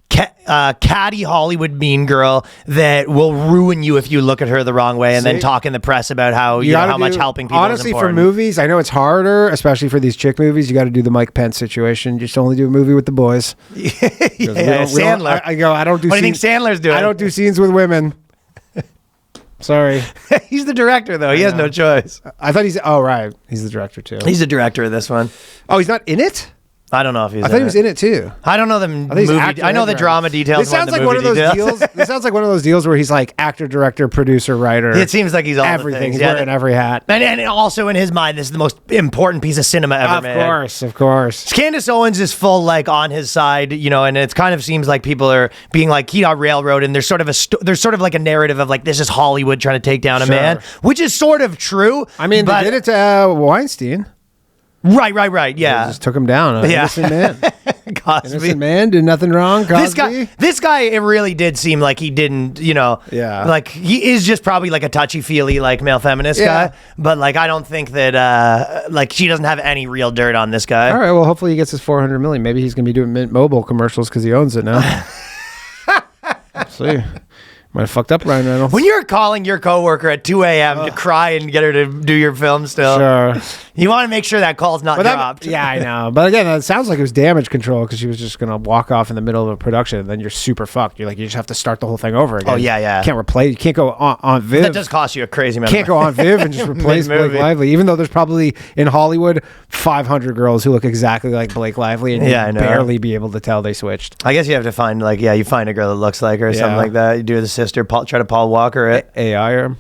catty Hollywood mean girl that will ruin you if you look at her the wrong way, and then talk in the press about how how much helping people honestly is important. For movies, I know it's harder, especially for these chick movies. You got to do the Mike Pence situation. Just only do a movie with the boys. Sandler. I don't do. What do you think Sandler's doing? I don't do scenes with women. Sorry. He's the director, though. He has no choice. I thought he's... Oh, right. He's the director, too. He's the director of this one. Oh, he's not in it? I don't know if he's I thought he was in it, too. I don't know the movie... I know the drama details. This sounds like one of those deals. This sounds like one of those deals where he's like actor, director, producer, writer. It seems like he's all everything. He's wearing every hat. And also in his mind, this is the most important piece of cinema ever made. Of course. Candace Owens is full like on his side, and it kind of seems like people are being like, he got railroaded, and there's sort of like a narrative of like, this is Hollywood trying to take down a man, which is sort of true. I mean, they did it to Weinstein. Right. Yeah, they just took him down. Innocent man. Cosby. Innocent man did nothing wrong. Cosby. This guy, it really did seem like he didn't, like he is just probably like a touchy-feely like male feminist guy. But like, I don't think that like she doesn't have any real dirt on this guy. All right, well, hopefully he gets his $400 million. Maybe he's gonna be doing Mint Mobile commercials because he owns it now. See. Might have fucked up Ryan Reynolds. When you're calling your coworker at 2 a.m. to cry and get her to do your film still, Sure. you want to make sure that call's not dropped. Yeah, I know. But again, it sounds like it was damage control because she was just going to walk off in the middle of a production. And then you're super fucked. You're like, you just have to start the whole thing over again. Oh, yeah. You can't replace. You can't go on Viv. That does cost you a crazy amount. Can't go on Viv and just replace Blake Mid-movie. Lively, even though there's probably in Hollywood 500 girls who look exactly like Blake Lively, and Yeah, I you'd know. barely be able to tell they switched. I guess you have to find you find a girl that looks like her or something Yeah. like that. You do the sister, try to Paul Walker it. AI or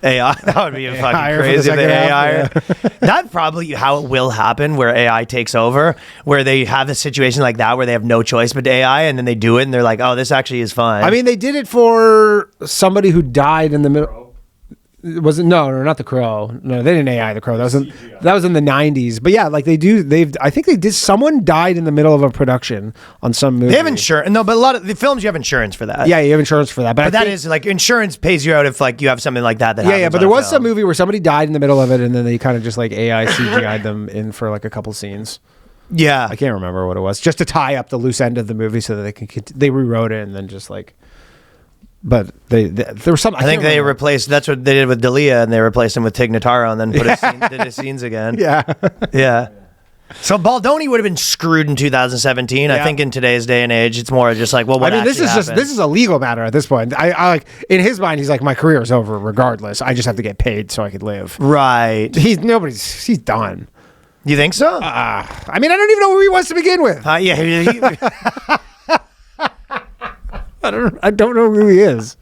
AI, that would be AI fucking for the crazy if they second AI. half, That's probably how it will happen, where AI takes over, where they have a situation like that where they have no choice but AI, and then they do it, and they're like, oh, this actually is fine. I mean, they did it for somebody who died in the middle. Was it no, not the Crow? No, they didn't AI the Crow. That was in the 90s. But yeah, like I think they did. Someone died in the middle of a production on some movie. they have insurance. No, but a lot of the films you have insurance for that. Yeah, you have insurance for that. But But that is like insurance pays you out if like you have something like that. yeah. happens But on there a was film. some movie where somebody died in the middle of it, and then they kind of just like AI CGI'd them in for like a couple scenes. Yeah, I can't remember what it was, just to tie up the loose end of the movie so that they rewrote it and then just like. But there was some. I think they replaced. That's what they did with Dalia, and they replaced him with Tig Notaro, and then did his scenes again. Yeah. Yeah. So Baldoni would have been screwed in 2017. I Yeah. think in today's day and age, it's more just like, well, what I mean, this actually is happened? this is a legal matter at this point. I like in his mind, he's like, my career is over regardless. I just have to get paid so I could live. right. He's done. You think so? I mean, I don't even know who he was to begin with. Yeah. I don't know who he is.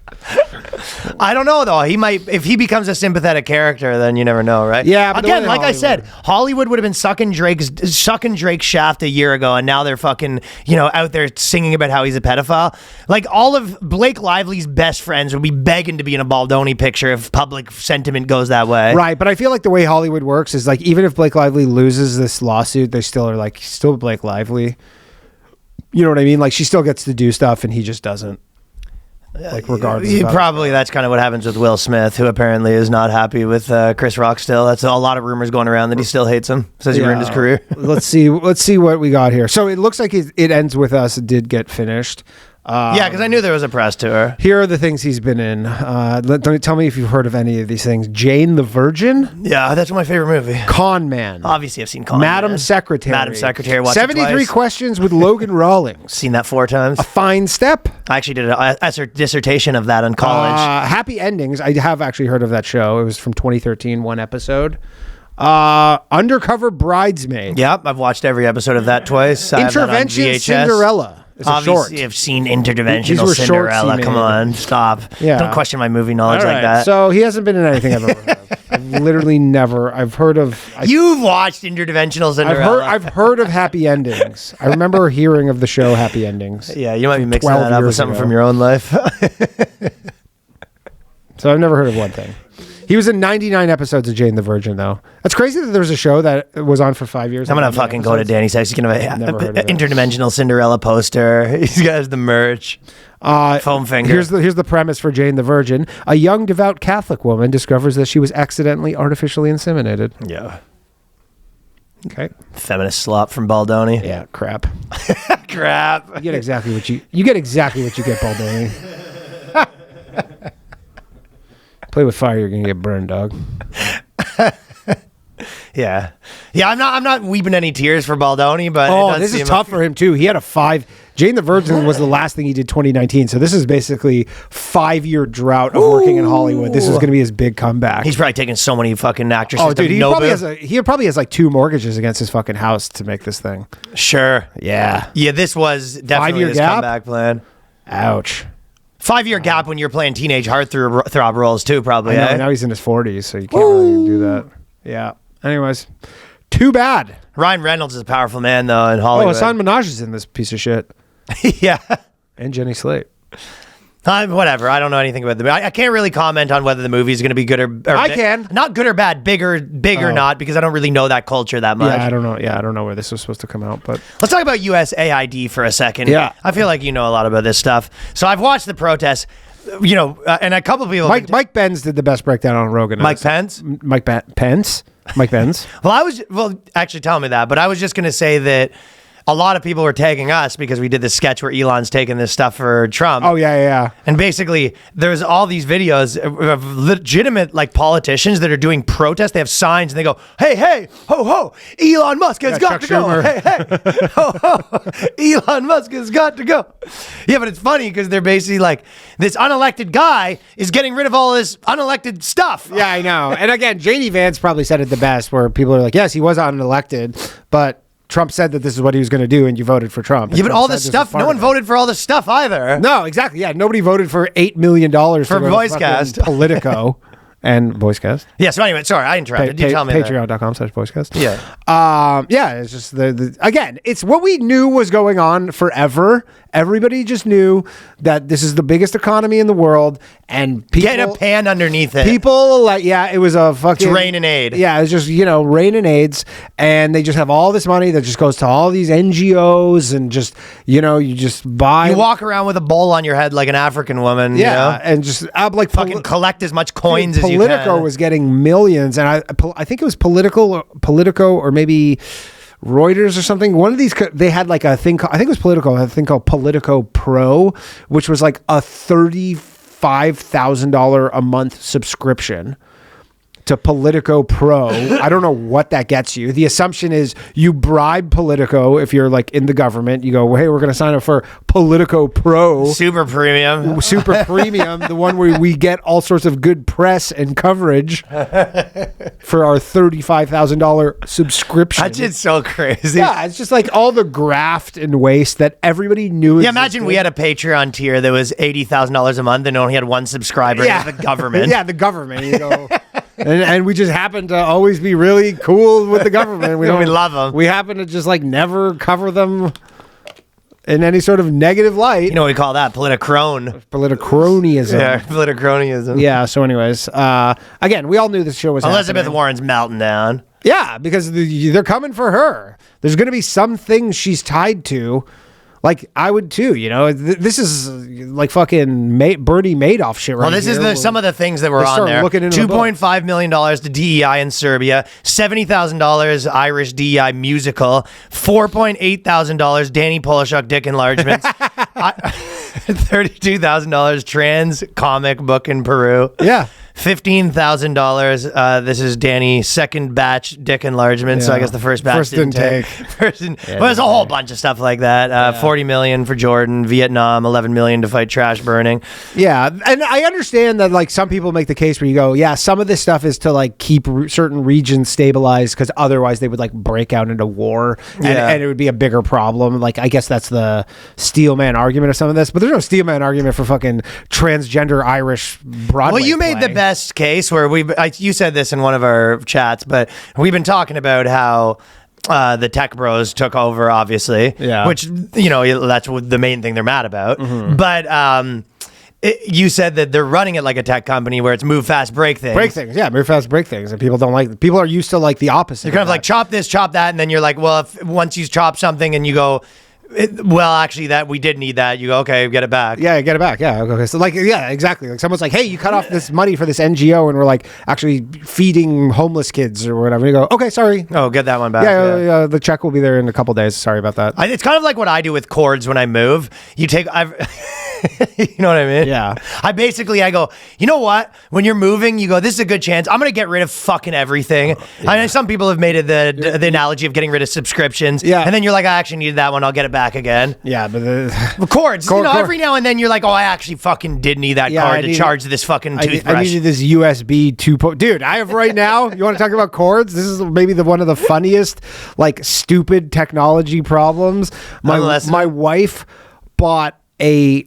I don't know though. He might, if he becomes a sympathetic character, then you never know, right? Yeah, but again, only like I Hollywood. said, Hollywood would have been sucking Drake's shaft a year ago, and now they're fucking, out there singing about how he's a pedophile. Like all of Blake Lively's best friends would be begging to be in a Baldoni picture if public sentiment goes that way. Right, but I feel like the way Hollywood works is like even if Blake Lively loses this lawsuit, they still are like still Blake Lively. You know what I mean? Like she still gets to do stuff, and he just doesn't. Like regardless. Probably that's kind of what happens with Will Smith, who apparently is not happy with Chris Rock still. That's a lot of rumors going around that he still hates him. Says he ruined his career. Let's see what we got here. So it looks like it ends with us. It did get finished. Yeah, because I knew there was a press tour. Here are the things he's been in. Tell me if you've heard of any of these things. Jane the Virgin, Yeah, that's my favorite movie. Con Man, Obviously, I've seen Con Madam Man. Secretary, Madam Secretary. Watched it 73 twice. Questions with Logan Rawlings, Seen that 4 times. A Fine Step, I actually did a dissertation of that in college. Happy Endings. I have actually heard of that show. It was from 2013, one episode. Undercover Bridesmaid, Yep, I've watched every episode of that twice. I have that on Intervention VHS. Cinderella. It's a short. Obviously, I've seen These Interdimensional were shorts he Cinderella. made. Come on, stop. Yeah. Don't question my movie knowledge All like right, that. So he hasn't been in anything I've ever heard of. I've literally never. I've heard of. You've watched Interdimensional Cinderella. I've heard of Happy Endings. I remember hearing of the show Happy Endings. Yeah, you might be mixing 12 that up with years something ago. from your own life. So I've never heard of one thing. He was in 99 episodes of Jane the Virgin, though. That's crazy that there was a show that was on for 5 years. I'm gonna 99 fucking go to episodes. Danny's house. He's gonna have Never heard of it. Interdimensional Cinderella poster. He's got the merch. Foam finger. Here's the premise for Jane the Virgin. A young devout Catholic woman discovers that she was accidentally artificially inseminated. Yeah. Okay. Feminist slop from Baldoni. Yeah, crap. Crap. You get exactly what you get, Baldoni. Play with fire, you're gonna get burned, dog. Yeah. Yeah, I'm not weeping any tears for Baldoni, but Oh, this is tough for him too. He had a 5. Jane the Virgin was the last thing he did 2019. So this is basically 5-year drought of working in Hollywood. This is going to be his big comeback. He's probably taking so many fucking actresses. oh, dude, to he Nobu. probably has like 2 mortgages against his fucking house to make this thing. Sure. Yeah. Yeah, this was definitely 5-year his gap? comeback plan. Ouch. 5-year gap when you're playing teenage heartthrob roles too, probably. I know, eh? now he's in his 40s, so you can't really do that. Yeah. Anyways, too bad. Ryan Reynolds is a powerful man though in Oh, Hollywood. Hassan Minaj is in this piece of shit. Yeah. And Jenny Slate. Whatever. I don't know anything about the movie. I can't really comment on whether the movie is going to be good or I can. Not good or bad, big or not, because I don't really know that culture that much. Yeah, I don't know. Yeah, I don't know where this was supposed to come out, but Let's talk about USAID for a second. Yeah. I feel like you know a lot about this stuff. So I've watched the protests, and a couple of people. Mike Benz did the best breakdown on Rogan. Mike Pence? Pence? Mike Benz? Well, actually tell me that, but I was just going to say that a lot of people were tagging us because we did this sketch where Elon's taking this stuff for Trump. Oh yeah. And basically, there's all these videos of legitimate like politicians that are doing protests. They have signs and they go, "Hey, ho, ho! Elon Musk has got to go. Hey, ho, ho! Elon Musk has got to go." Yeah, but it's funny because they're basically like, this unelected guy is getting rid of all this unelected stuff. Yeah, I know. And again, JD Vance probably said it the best, where people are like, "Yes, he was unelected, but Trump said that this is what he was going to do, and you voted for Trump." Yeah, but all this stuff, no one voted for all this stuff either. No, exactly. Yeah, nobody voted for $8 million for BOYSCAST. Politico and BOYSCAST. Yeah, so anyway, sorry, I interrupted. You tell me that. Patreon.com/BOYSCAST. Yeah. Yeah, it's just again, it's what we knew was going on forever. Everybody just knew that this is the biggest economy in the world, and people Get a pan underneath it. People like, yeah, it was a fucking... It's rain and aid. Yeah, it's just, rain and AIDS, and they just have all this money that just goes to all these NGOs, and just, you just buy... You walk around with a bowl on your head like an African woman, Yeah, and just like... Fucking collect as much coins as you can. Politico was getting millions, and I think it was Politico, or maybe... Reuters or something. One of these, they had like a thing. I think it was Politico. A thing called Politico Pro, which was like a $35,000 a month subscription to Politico Pro. I don't know what that gets you. The assumption is you bribe Politico if you're like in the government. You go, well, hey, we're going to sign up for Politico Pro. Super premium. Super premium. The one where we get all sorts of good press and coverage for our $35,000 subscription. That's just so crazy. Yeah, it's just like all the graft and waste that everybody knew. Yeah, imagine we had a Patreon tier that was $80,000 a month and only had one subscriber. Yeah. It was the government. Yeah, the government. You go... And we just happen to always be really cool with the government. We love them. We happen to just like never cover them in any sort of negative light. You know what we call that? Politicrone. Politicronyism. Yeah, politicronyism. Yeah, so anyways, again, we all knew this show was Elizabeth happening. Warren's melting down. Yeah, because they're coming for her. There's going to be some things she's tied to. Like, I would too, this is like fucking Bernie Madoff shit right Well, this is some of the things that were on there. $2.5 million to DEI in Serbia, $70,000 Irish DEI musical, $4,800 Danny Polishuk dick enlargements, $32,000 trans comic book in Peru. Yeah. $15,000. This is Danny's second batch dick enlargement. So I guess the first batch didn't take. Well, there's a whole bunch of stuff like that. $40 million for Jordan, Vietnam, $11 million to fight trash burning. Yeah, and I understand that like some people make the case where you go, yeah, some of this stuff is to like keep certain regions stabilized because otherwise they would like break out into war and it would be a bigger problem. Like I guess that's the Steelman argument of some of this, but there's no Steelman argument for fucking transgender Irish Broadway. Well, you made the best case where you said this in one of our chats, but we've been talking about how the tech bros took over, obviously, which that's the main thing they're mad about. But you said that they're running it like a tech company where it's move fast, break things. Break things, yeah, move fast, break things, and people don't like. People are used to like the opposite. You're kind of like chop this, chop that, and then you're like, well, once you chop something and you go, well, actually, that we did need that. You go, okay, get it back. Yeah, get it back. Yeah, okay. So, like, yeah, exactly. Like, someone's like, "Hey, you cut off this money for this NGO, and we're like actually feeding homeless kids or whatever." And you go, "Okay, sorry. Oh, get that one back." Yeah, the check will be there in a couple days. Sorry about that. It's kind of like what I do with cords when I move. You know what I mean? Yeah. I go, you know what? When you're moving, you go, this is a good chance. I'm going to get rid of fucking everything. I know some people have made it the analogy of getting rid of subscriptions. Yeah. And then you're like, I actually needed that one. I'll get it back again. Yeah, but cords. Every now and then you're like, oh, I actually fucking did need that card to charge this fucking toothbrush. I needed this USB 2. Dude, I have right now. You want to talk about cords? This is maybe one of the funniest, like, stupid technology problems. My wife bought a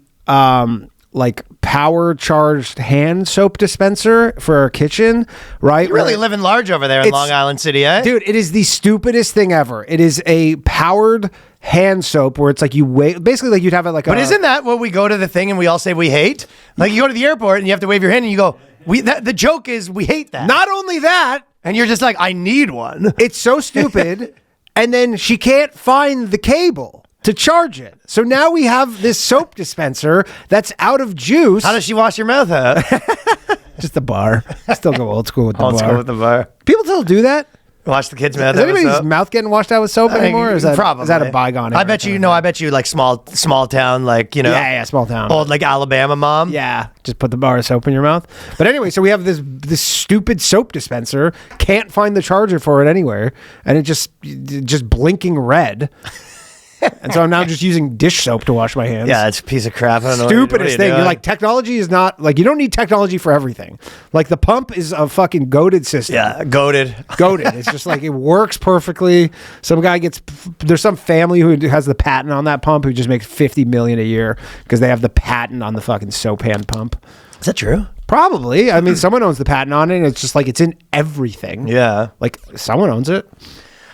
like power charged hand soap dispenser for our kitchen, right? You're really living large over there in Long Island City, eh? Dude, it is the stupidest thing ever. It is a powered hand soap where it's like you wait, basically like you'd have it like But isn't that what we go to the thing and we all say we hate? Like you go to the airport and you have to wave your hand and you go, the joke is we hate that. Not only that, and you're just like, I need one. It's so stupid. And then she can't find the cable to charge it. So now we have this soap dispenser that's out of juice. How does she wash your mouth out? Just the bar. Still go old school with the bar. Old school with the bar. People still do that? Watch the kids' mouth. Is anybody's mouth getting washed out with soap anymore? Or is that probably. is that a bygone? I bet you. No, I bet you like small town, like Yeah, small town. old like Alabama mom. Yeah, just put the bar of soap in your mouth. But anyway, so we have this stupid soap dispenser. Can't find the charger for it anywhere, and it just blinking red. And so I'm now just using dish soap to wash my hands. Yeah, it's a piece of crap. I don't know Stupidest thing. doing. You're like, technology is not like, you don't need technology for everything. Like the pump is a fucking goated system. Yeah, goated. Goated. It's just like it works perfectly. Some guy there's some family who has the patent on that pump who just makes $50 million a year because they have the patent on the fucking soap hand pump. Is that true? Probably. I mean, someone owns the patent on it, and it's just like it's in everything. Yeah. Like someone owns it.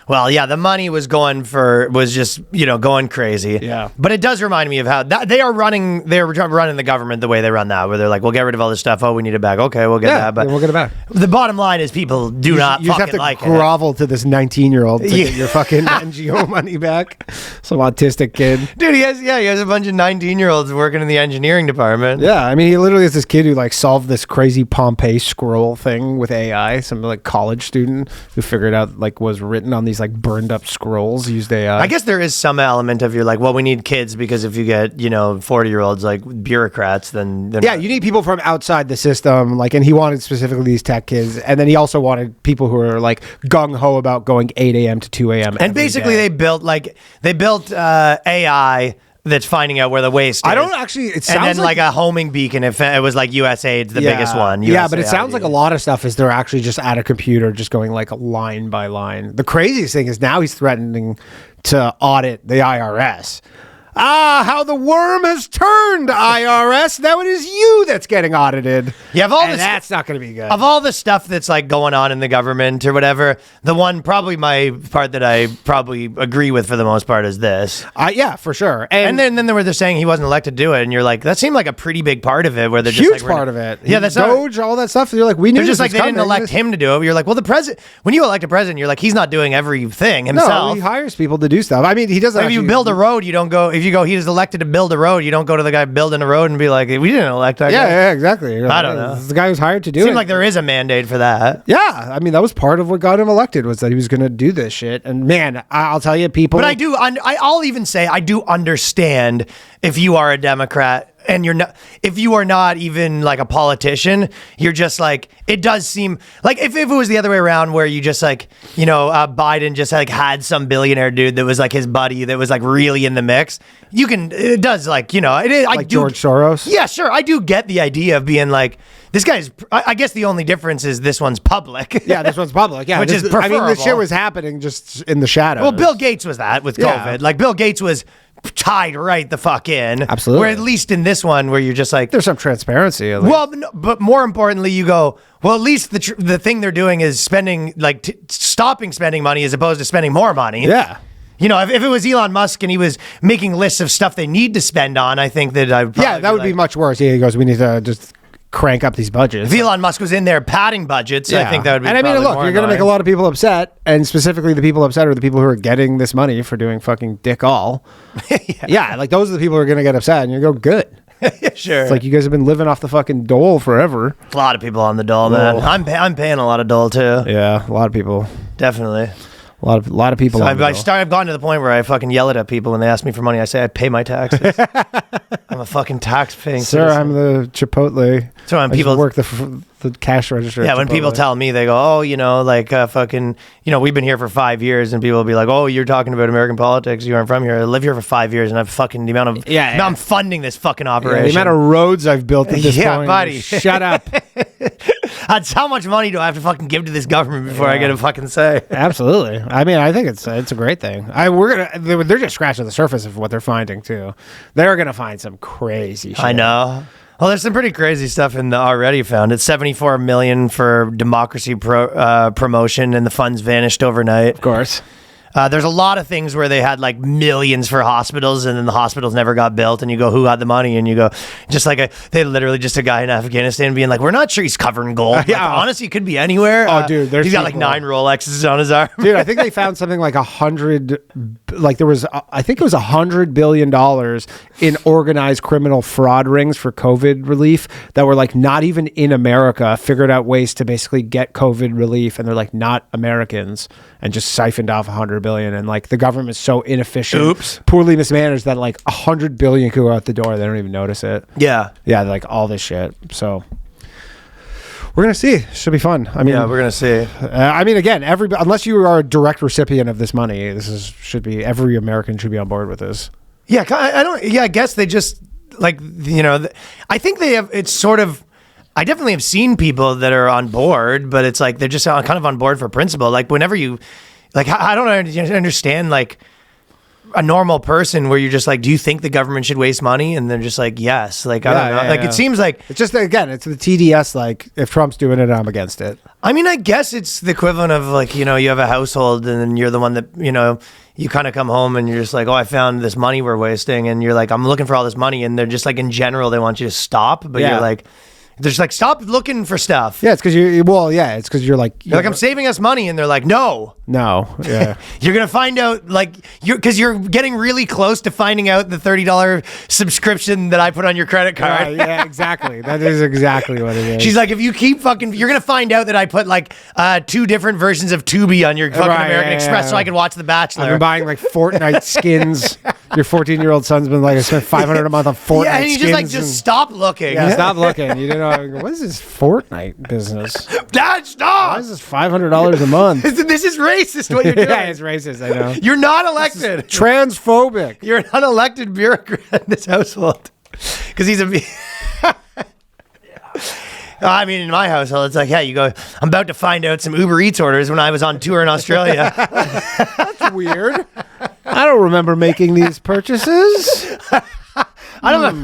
Well, yeah, the money was just going crazy. Yeah. But it does remind me of how they're running the government the way they run now, where they're like, we'll get rid of all this stuff. Oh, we need it back. Okay, we'll get that. But we'll get it back. The bottom line is people do not You just fucking have to like grovel to this 19-year-old to get your fucking NGO money back. Some autistic kid. Dude, he has a bunch of 19-year-olds working in the engineering department. Yeah, I mean, he literally is this kid who like solved this crazy Pompeii scroll thing with AI. Some like college student who figured out like was written on these like burned up scrolls used AI. I guess there is some element of you're like, well, we need kids because if you get 40-year-olds like bureaucrats, then you need people from outside the system. Like, and he wanted specifically these tech kids, and then he also wanted people who are like gung ho about going 8 a.m. to 2 a.m. And basically, they built AI that's finding out where the waste is. I don't actually. It sounds and then like a homing beacon. If it was like USAID's the biggest one. Yeah, but it sounds USAID. like a lot of stuff is they're actually just at a computer, just going like line by line. The craziest thing is now he's threatening to audit the IRS. How the worm has turned, IRS. Now it is you that's getting audited. Yeah, of all and this, that's not going to be good. Of all the stuff that's like going on in the government or whatever, the one probably my part that I probably agree with for the most part is this. Yeah, for sure. And then they were saying he wasn't elected to do it, and you're like, that seemed like a pretty big part of it. Where they're huge just like, part of it. Yeah, that's Doge, all that stuff. You're like, we knew. They're just this like was they didn't coming. elect him to do it. You're like, well, the president. When you elect a president, you're like, he's not doing everything himself. No, he hires people to do stuff. I mean, he doesn't. Like if you build a road, you don't go. If you go, he is elected to build a road. You don't go to the guy building a road and be like, we didn't elect that guy. Yeah, exactly. I don't know. This is the guy who's hired to do it. Seems like there is a mandate for that. Yeah, I mean, that was part of what got him elected, was that he was going to do this shit. And man, I'll tell you, people. But I'll even say I do understand if you are a Democrat and you're not, if you are not even like a politician, you're just like, it does seem like if it was the other way around where you just like, Biden just like had some billionaire dude that was like his buddy that was like really in the mix. It does like, it is like George Soros. Yeah, sure. I do get the idea of being like, this guy's, I guess the only difference is this one's public. Yeah, this one's public. Yeah, which is preferable. I mean, this shit was happening just in the shadows. Well, Bill Gates was that with COVID. Yeah. Like Bill Gates was tied right the fuck in. Absolutely. Where at least in this one, where you're just like, there's some transparency. well, but more importantly, you go, well, at least the thing they're doing is spending, like stopping spending money as opposed to spending more money. Yeah. If it was Elon Musk and he was making lists of stuff they need to spend on, I think that I would probably that would be much worse. He goes, we need to just crank up these budgets. If Elon Musk was in there padding budgets, I think that would be. And I mean, probably look, more you're going to make a annoying. lot of people upset, and specifically the people upset are the people who are getting this money for doing fucking dick all. Yeah, like those are the people who are going to get upset, and you go, good. Sure. It's like you guys have been living off the fucking dole forever. A lot of people on the dole, man. Whoa. I'm paying a lot of dole too. Yeah, a lot of people. Definitely. A lot of people. So on the dole. I've gotten to the point where I fucking yell at people when they ask me for money. I say I pay my taxes. I'm a fucking tax paying Sir, citizen. I'm the Chipotle. So when I people just work the cash register. yeah, at when people Chipotle. tell me, they go, oh, fucking, we've been here for 5 years, and people will be like, oh, you're talking about American politics. You aren't from here. I live here for 5 years, and I've fucking the amount of I'm funding this fucking operation. the amount of roads I've built at this Yeah, point. buddy. Shut up. That's how much money do I have to fucking give to this government before I get a fucking say? Absolutely. I mean, I think it's a great thing. They're just scratching the surface of what they're finding too. They're gonna find some crazy shit. I know. Well, there's some pretty crazy stuff in the already found. It's $74 million for democracy promotion, and the funds vanished overnight. Of course. There's a lot of things where they had like millions for hospitals, and then the hospitals never got built. And you go, who got the money? And you go, just like they literally just a guy in Afghanistan being like, we're not sure he's covered in gold. Yeah. Like, honestly, it could be anywhere. Oh, dude, there's he's got like people. 9 Rolexes on his arm. Dude, I think they found something like 100, like there was, I think it was $100 billion in organized criminal fraud rings for COVID relief that were like not even in America, figured out ways to basically get COVID relief, and they're like not Americans, and just siphoned off 100 billion. And like the government is so inefficient, poorly mismanaged that like 100 billion could go out the door. They don't even notice it. Yeah. Yeah, like all this shit. So we're gonna see. Should be fun. I mean, Yeah, we're gonna see. I mean, again, unless you are a direct recipient of this money, should be every American should be on board with this. Yeah, I don't. Yeah, I guess they just like I think they have. It's sort of. I definitely have seen people that are on board, but it's like they're just kind of on board for principle. Like whenever you, like I don't understand like a normal person where you're just like, do you think the government should waste money? And they're just like, yes. Like I don't know. Like it seems like it's just again, it's the TDS. Like if Trump's doing it, I'm against it. I mean, I guess it's the equivalent of like you have a household and then you're the one that you kind of come home and you're just like, oh, I found this money we're wasting, and you're like, I'm looking for all this money, and they're just like in general they want you to stop, but you're like. They're just like, stop looking for stuff. Yeah, it's because it's because you're like, I'm saving us money, and they're like, no, yeah. You're gonna find out because you're getting really close to finding out the $30 subscription that I put on your credit card. Yeah, exactly. That is exactly what it is. She's like, if you keep you're gonna find out that I put like 2 different versions of Tubi on your fucking American Express so I can watch The Bachelor. I've been buying like Fortnite skins. Your 14-year-old son's been like, I spent $500 a month on Fortnite. Yeah, and you skins just stop looking. Yeah, stop looking. You know, what is this Fortnite business? Dad, stop! Why is this $500 a month? This is racist. What you're doing? Yeah, it's racist. I know. You're not elected. Transphobic. You're an unelected bureaucrat in this household because he's a. I mean, in my household, it's like, yeah, you go. I'm about to find out some Uber Eats orders when I was on tour in Australia. That's weird. I don't remember making these purchases. I don't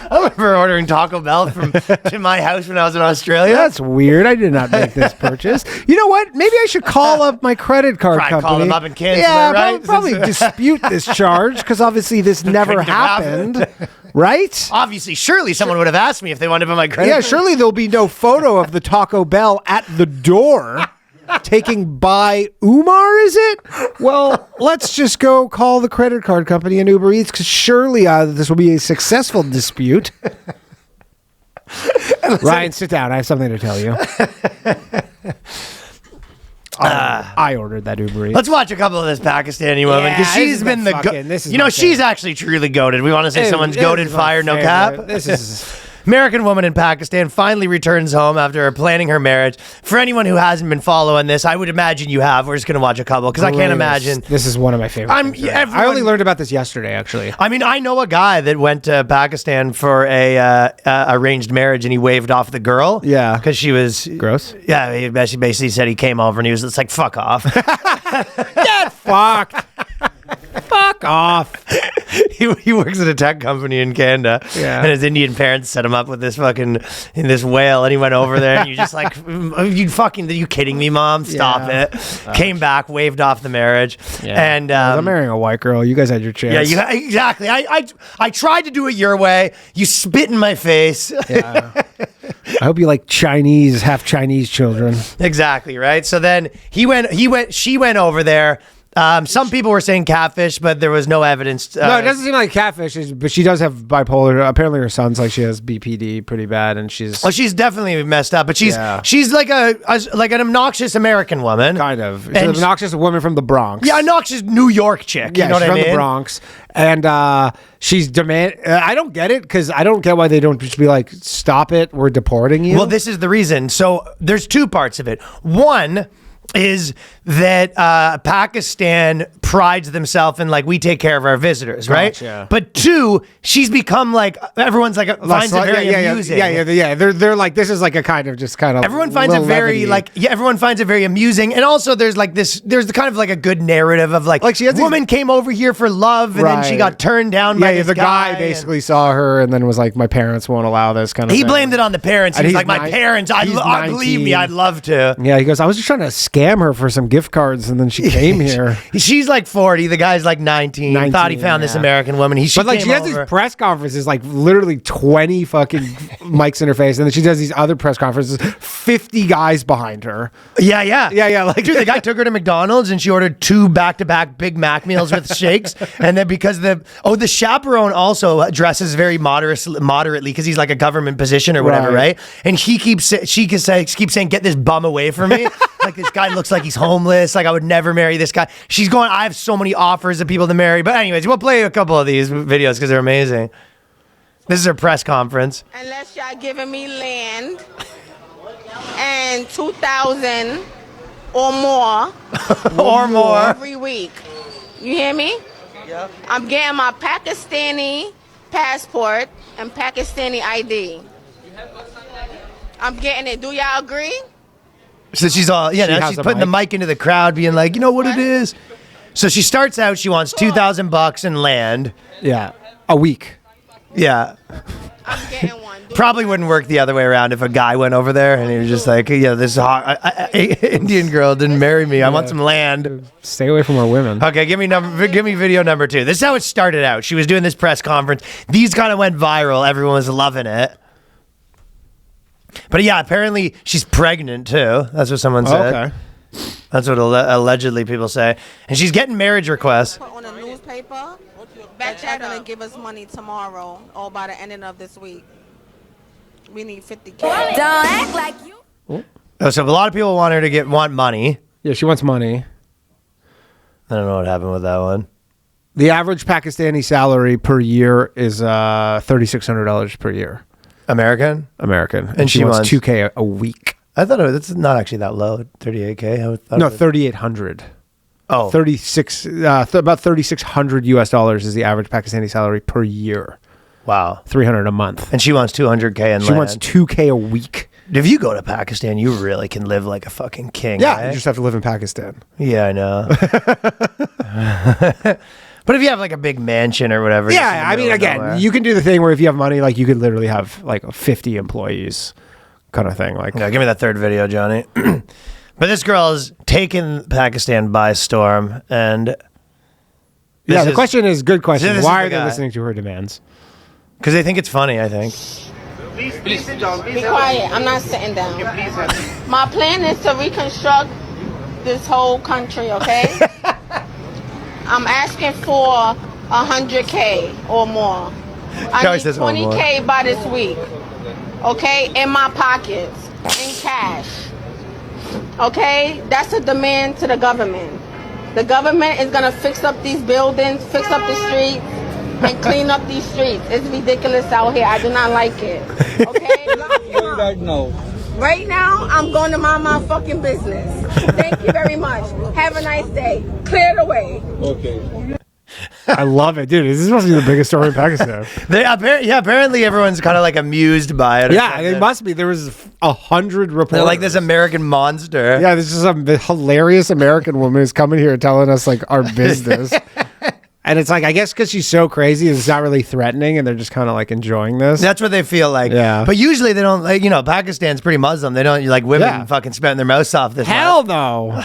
remember ordering Taco Bell to my house when I was in Australia. That's weird. I did not make this purchase. You know what? Maybe I should call up my credit card company. Call them up and cancel it, right? Probably dispute this charge because obviously this never happened. Right? Obviously, surely someone would have asked me if they wanted to put my credit card. Yeah, surely there'll be no photo of the Taco Bell at the door taking by Umar, is it? Well, let's just go call the credit card company and Uber Eats because surely this will be a successful dispute. Ryan, sit down. I have something to tell you. I ordered that Uber Eats. Let's watch a couple of this Pakistani woman because she's been the she's actually truly goated. We want to say someone's goated, fired, no cap. This is American woman in Pakistan finally returns home after planning her marriage. For anyone who hasn't been following this, I would imagine you have. We're just going to watch a couple because I can't imagine. This is one of my favorite things. I only learned about this yesterday, actually. I mean, I know a guy that went to Pakistan for a arranged marriage and he waved off the girl. Yeah. Because she was... Gross? Yeah, he basically said he came over and he was just like, fuck off. Get fucked. Fuck off. He works at a tech company in Canada, and his Indian parents set him up with this whale, and he went over there, and you just like, are you kidding me, Mom? Stop it. Came back, waved off the marriage, and I'm marrying a white girl. You guys had your chance. Yeah, exactly. I tried to do it your way. You spit in my face. Yeah. I hope you like half Chinese children. Exactly, right? So then she went over there. Some people were saying catfish, but there was no evidence. No, it doesn't seem like catfish, but she does have bipolar. Apparently, her son's like she has BPD pretty bad, and she's definitely messed up. But she's like an obnoxious American woman, kind of. She's an obnoxious woman from the Bronx. Yeah, obnoxious New York chick. Yeah, you know she's what I mean? From the Bronx, and she's I don't get it because I don't get why they don't just be like, stop it, we're deporting you. Well, this is the reason. So there's 2 parts of it. One is that Pakistan prides themselves in like we take care of our visitors, right? Yeah. But 2, she's become like everyone's like finds it very amusing. Yeah. They're like this is like a kind of everyone finds it very everyone finds it very amusing, and also there's the kind of like a good narrative of like she woman came over here for love and then she got turned down by this the guy basically saw her and then was like, my parents won't allow this kind of. He thing. blamed it on the parents. He's like, my parents. Believe me, I'd love to. Yeah, he goes, I was just trying to scam her for some gift cards, and then she came here. She's like 40. The guy's like 19. Thought he found this American woman. She has these press conferences, like literally 20 fucking mics in her face, and then she does these other press conferences, 50 guys behind her. Yeah. Like, dude, the guy took her to McDonald's and she ordered 2 back-to-back Big Mac meals with shakes, and then because the chaperone also dresses very moderately because he's like a government position or whatever, right? And she keeps saying, "Get this bum away from me." Like, this guy looks like he's homeless. Like, I would never marry this guy. She's going, I have so many offers of people to marry. But anyways, we'll play a couple of these videos because they're amazing. This is her press conference. Unless y'all giving me land and 2,000 or more. Or more. Every week. You hear me? Yeah. I'm getting my Pakistani passport and Pakistani ID. I'm getting it. Do y'all agree? So she's all, now she's putting the mic into the crowd, being like, you know what it is? So she starts out, she wants $2,000 in land. Yeah. A week. Yeah. I'm getting one. Probably wouldn't work the other way around if a guy went over there and he was just like, this Indian girl didn't marry me. I want some land. Stay away from our women. Okay, give me video number 2. This is how it started out. She was doing this press conference. These kind of went viral. Everyone was loving it. But yeah, apparently she's pregnant too. That's what someone said. Okay. That's what allegedly people say. And she's getting marriage requests. Put on a newspaper that y'all gonna give us money tomorrow or by the ending of this week. We need 50K. Don't act like you. Oh, so a lot of people want her to want money. Yeah, she wants money. I don't know what happened with that one. The average Pakistani salary per year is $3,600 per year. American? And she wants $2K a week. I thought it's not actually that low. $38K. No, $3,800. Oh, about $3,600 US is the average Pakistani salary per year. Wow, $300 a month. And she wants $200K in land. She wants $2K a week. If you go to Pakistan, you really can live like a fucking king. Yeah, eh? you just have to live in Pakistan. Yeah, I know. But if you have like a big mansion or whatever. Yeah, I mean, again, you can do the thing where if you have money, like you could literally have like 50 employees kind of thing. Like, yeah, give me that third video, Johnny. But this girl is taking Pakistan by storm. And the question is, good question. Why are they guy. listening to her demands? Because they think it's funny, I think. Please sit down. Be quiet. I'm not sitting down. My plan is to reconstruct this whole country, okay? I'm asking for 100K or more. I need 20K by this week, okay? In my pockets, in cash, okay? That's a demand to the government. The government is gonna fix up these buildings, fix up the streets, and clean up these streets. It's ridiculous out here. I do not like it, okay? Right now, I'm going to mind my fucking business. Thank you very much. Have a nice day. Clear the way. Okay. I love it, dude. This must be the biggest story in Pakistan. Apparently everyone's kind of like amused by it. Yeah, it must be. There was 100 reporters. They're like this American monster. Yeah, this is some hilarious American woman who's coming here telling us like our business. And it's like, I guess because she's so crazy, it's not really threatening, and they're just kind of like enjoying this. That's what they feel like. Yeah. But usually they don't, like, Pakistan's pretty Muslim. They don't, like, women fucking spitting their mouths off this Hell no.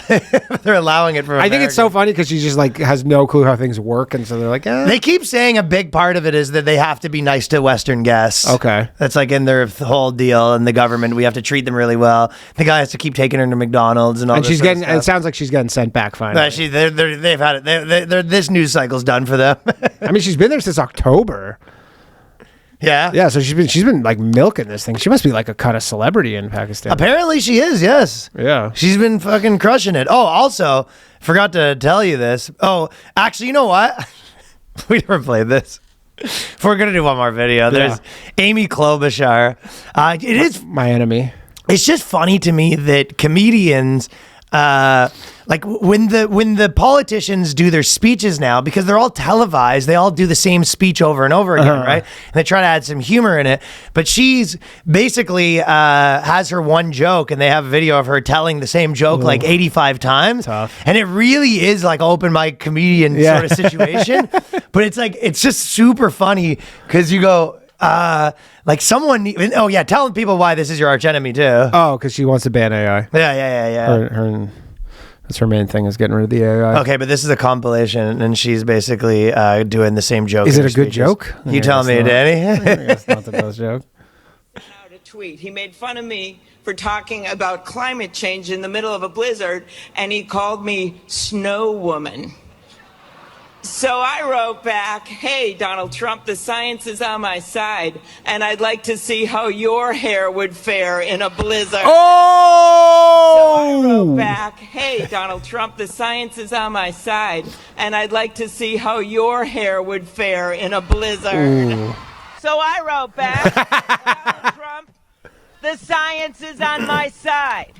They're allowing it for I think it's so funny because she just like has no clue how things work, and so they're like, They keep saying a big part of it is that they have to be nice to Western guests. Okay. That's like in their whole deal, and the government, we have to treat them really well. The guy has to keep taking her to McDonald's and all. And she's getting. It sounds like she's getting sent back finally. They've had it. This news cycle's done for them. I mean, she's been there since October. Yeah. Yeah, so she's been like milking this thing. She must be like a kind of celebrity in Pakistan. Apparently she is, yes. Yeah. She's been fucking crushing it. Oh, also, forgot to tell you this. Oh, actually, you know what? We never played this. We're going to do one more video. There's Amy Klobechar. It is my enemy. It's just funny to me that comedians... like when the politicians do their speeches now, because they're all televised, they all do the same speech over and over again, right? And they try to add some humor in it. But she's basically has her one joke, and they have a video of her telling the same joke like 85 times. Tough. And it really is like open mic comedian sort of situation. But it's like, it's just super funny because you go, like someone, telling people why this is your arch enemy too. Oh, because she wants to ban AI. Yeah. Her That's her main thing, is getting rid of the AI. Okay, but this is a compilation, and she's basically doing the same joke. Is in it a her good speeches. joke? You tell me, Danny. That's not the best joke. Out a tweet. He made fun of me for talking about climate change in the middle of a blizzard, and he called me Snow Woman. So I wrote back, hey, Donald Trump, the science is on my side, and I'd like to see how your hair would fare in a blizzard. Oh! So I wrote back, hey, Donald Trump, the science is on my side, and I'd like to see how your hair would fare in a blizzard. Ooh. So I wrote back, Donald Trump, the science is on my side.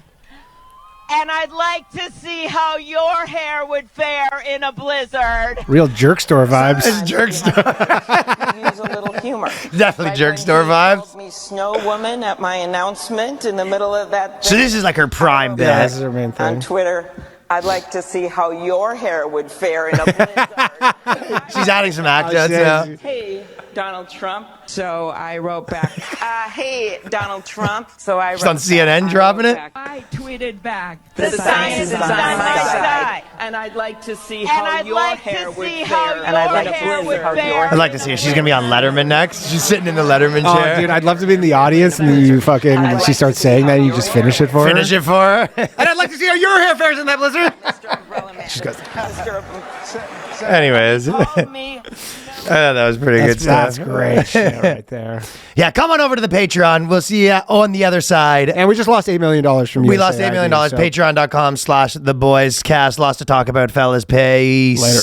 And I'd like to see how your hair would fare in a blizzard. Real jerk store vibes. It's jerk store. Use a little humor. Definitely jerk store vibes. Called me Snow Woman at my announcement in the middle of that. So this is like her prime bit. Yeah, this is her main thing. On Twitter, I'd like to see how your hair would fare in a blizzard. She's adding some accents now. Hey, Donald Trump. So I wrote back, hey, Donald Trump. So I wrote She's on CNN dropping it. I tweeted back, the science is on my side. And I'd like to see how your hair would fare. And I'd like to see how your I'd like to see her. She's gonna be on Letterman next. She's sitting in the Letterman chair. Oh, dude, I'd love to be in the audience and you fucking, she starts saying that and you just finish it for her. Finish it for her. And I'd like to see how your hair fares in that blizzard. She goes, Anyways. That was pretty good stuff. That's great shit right there. Yeah, come on over to the Patreon. We'll see you on the other side. And we just lost $8 million from USAID. We lost $8 million. So. Patreon.com/theboyscast. Lots to talk about, fellas. Peace. Later.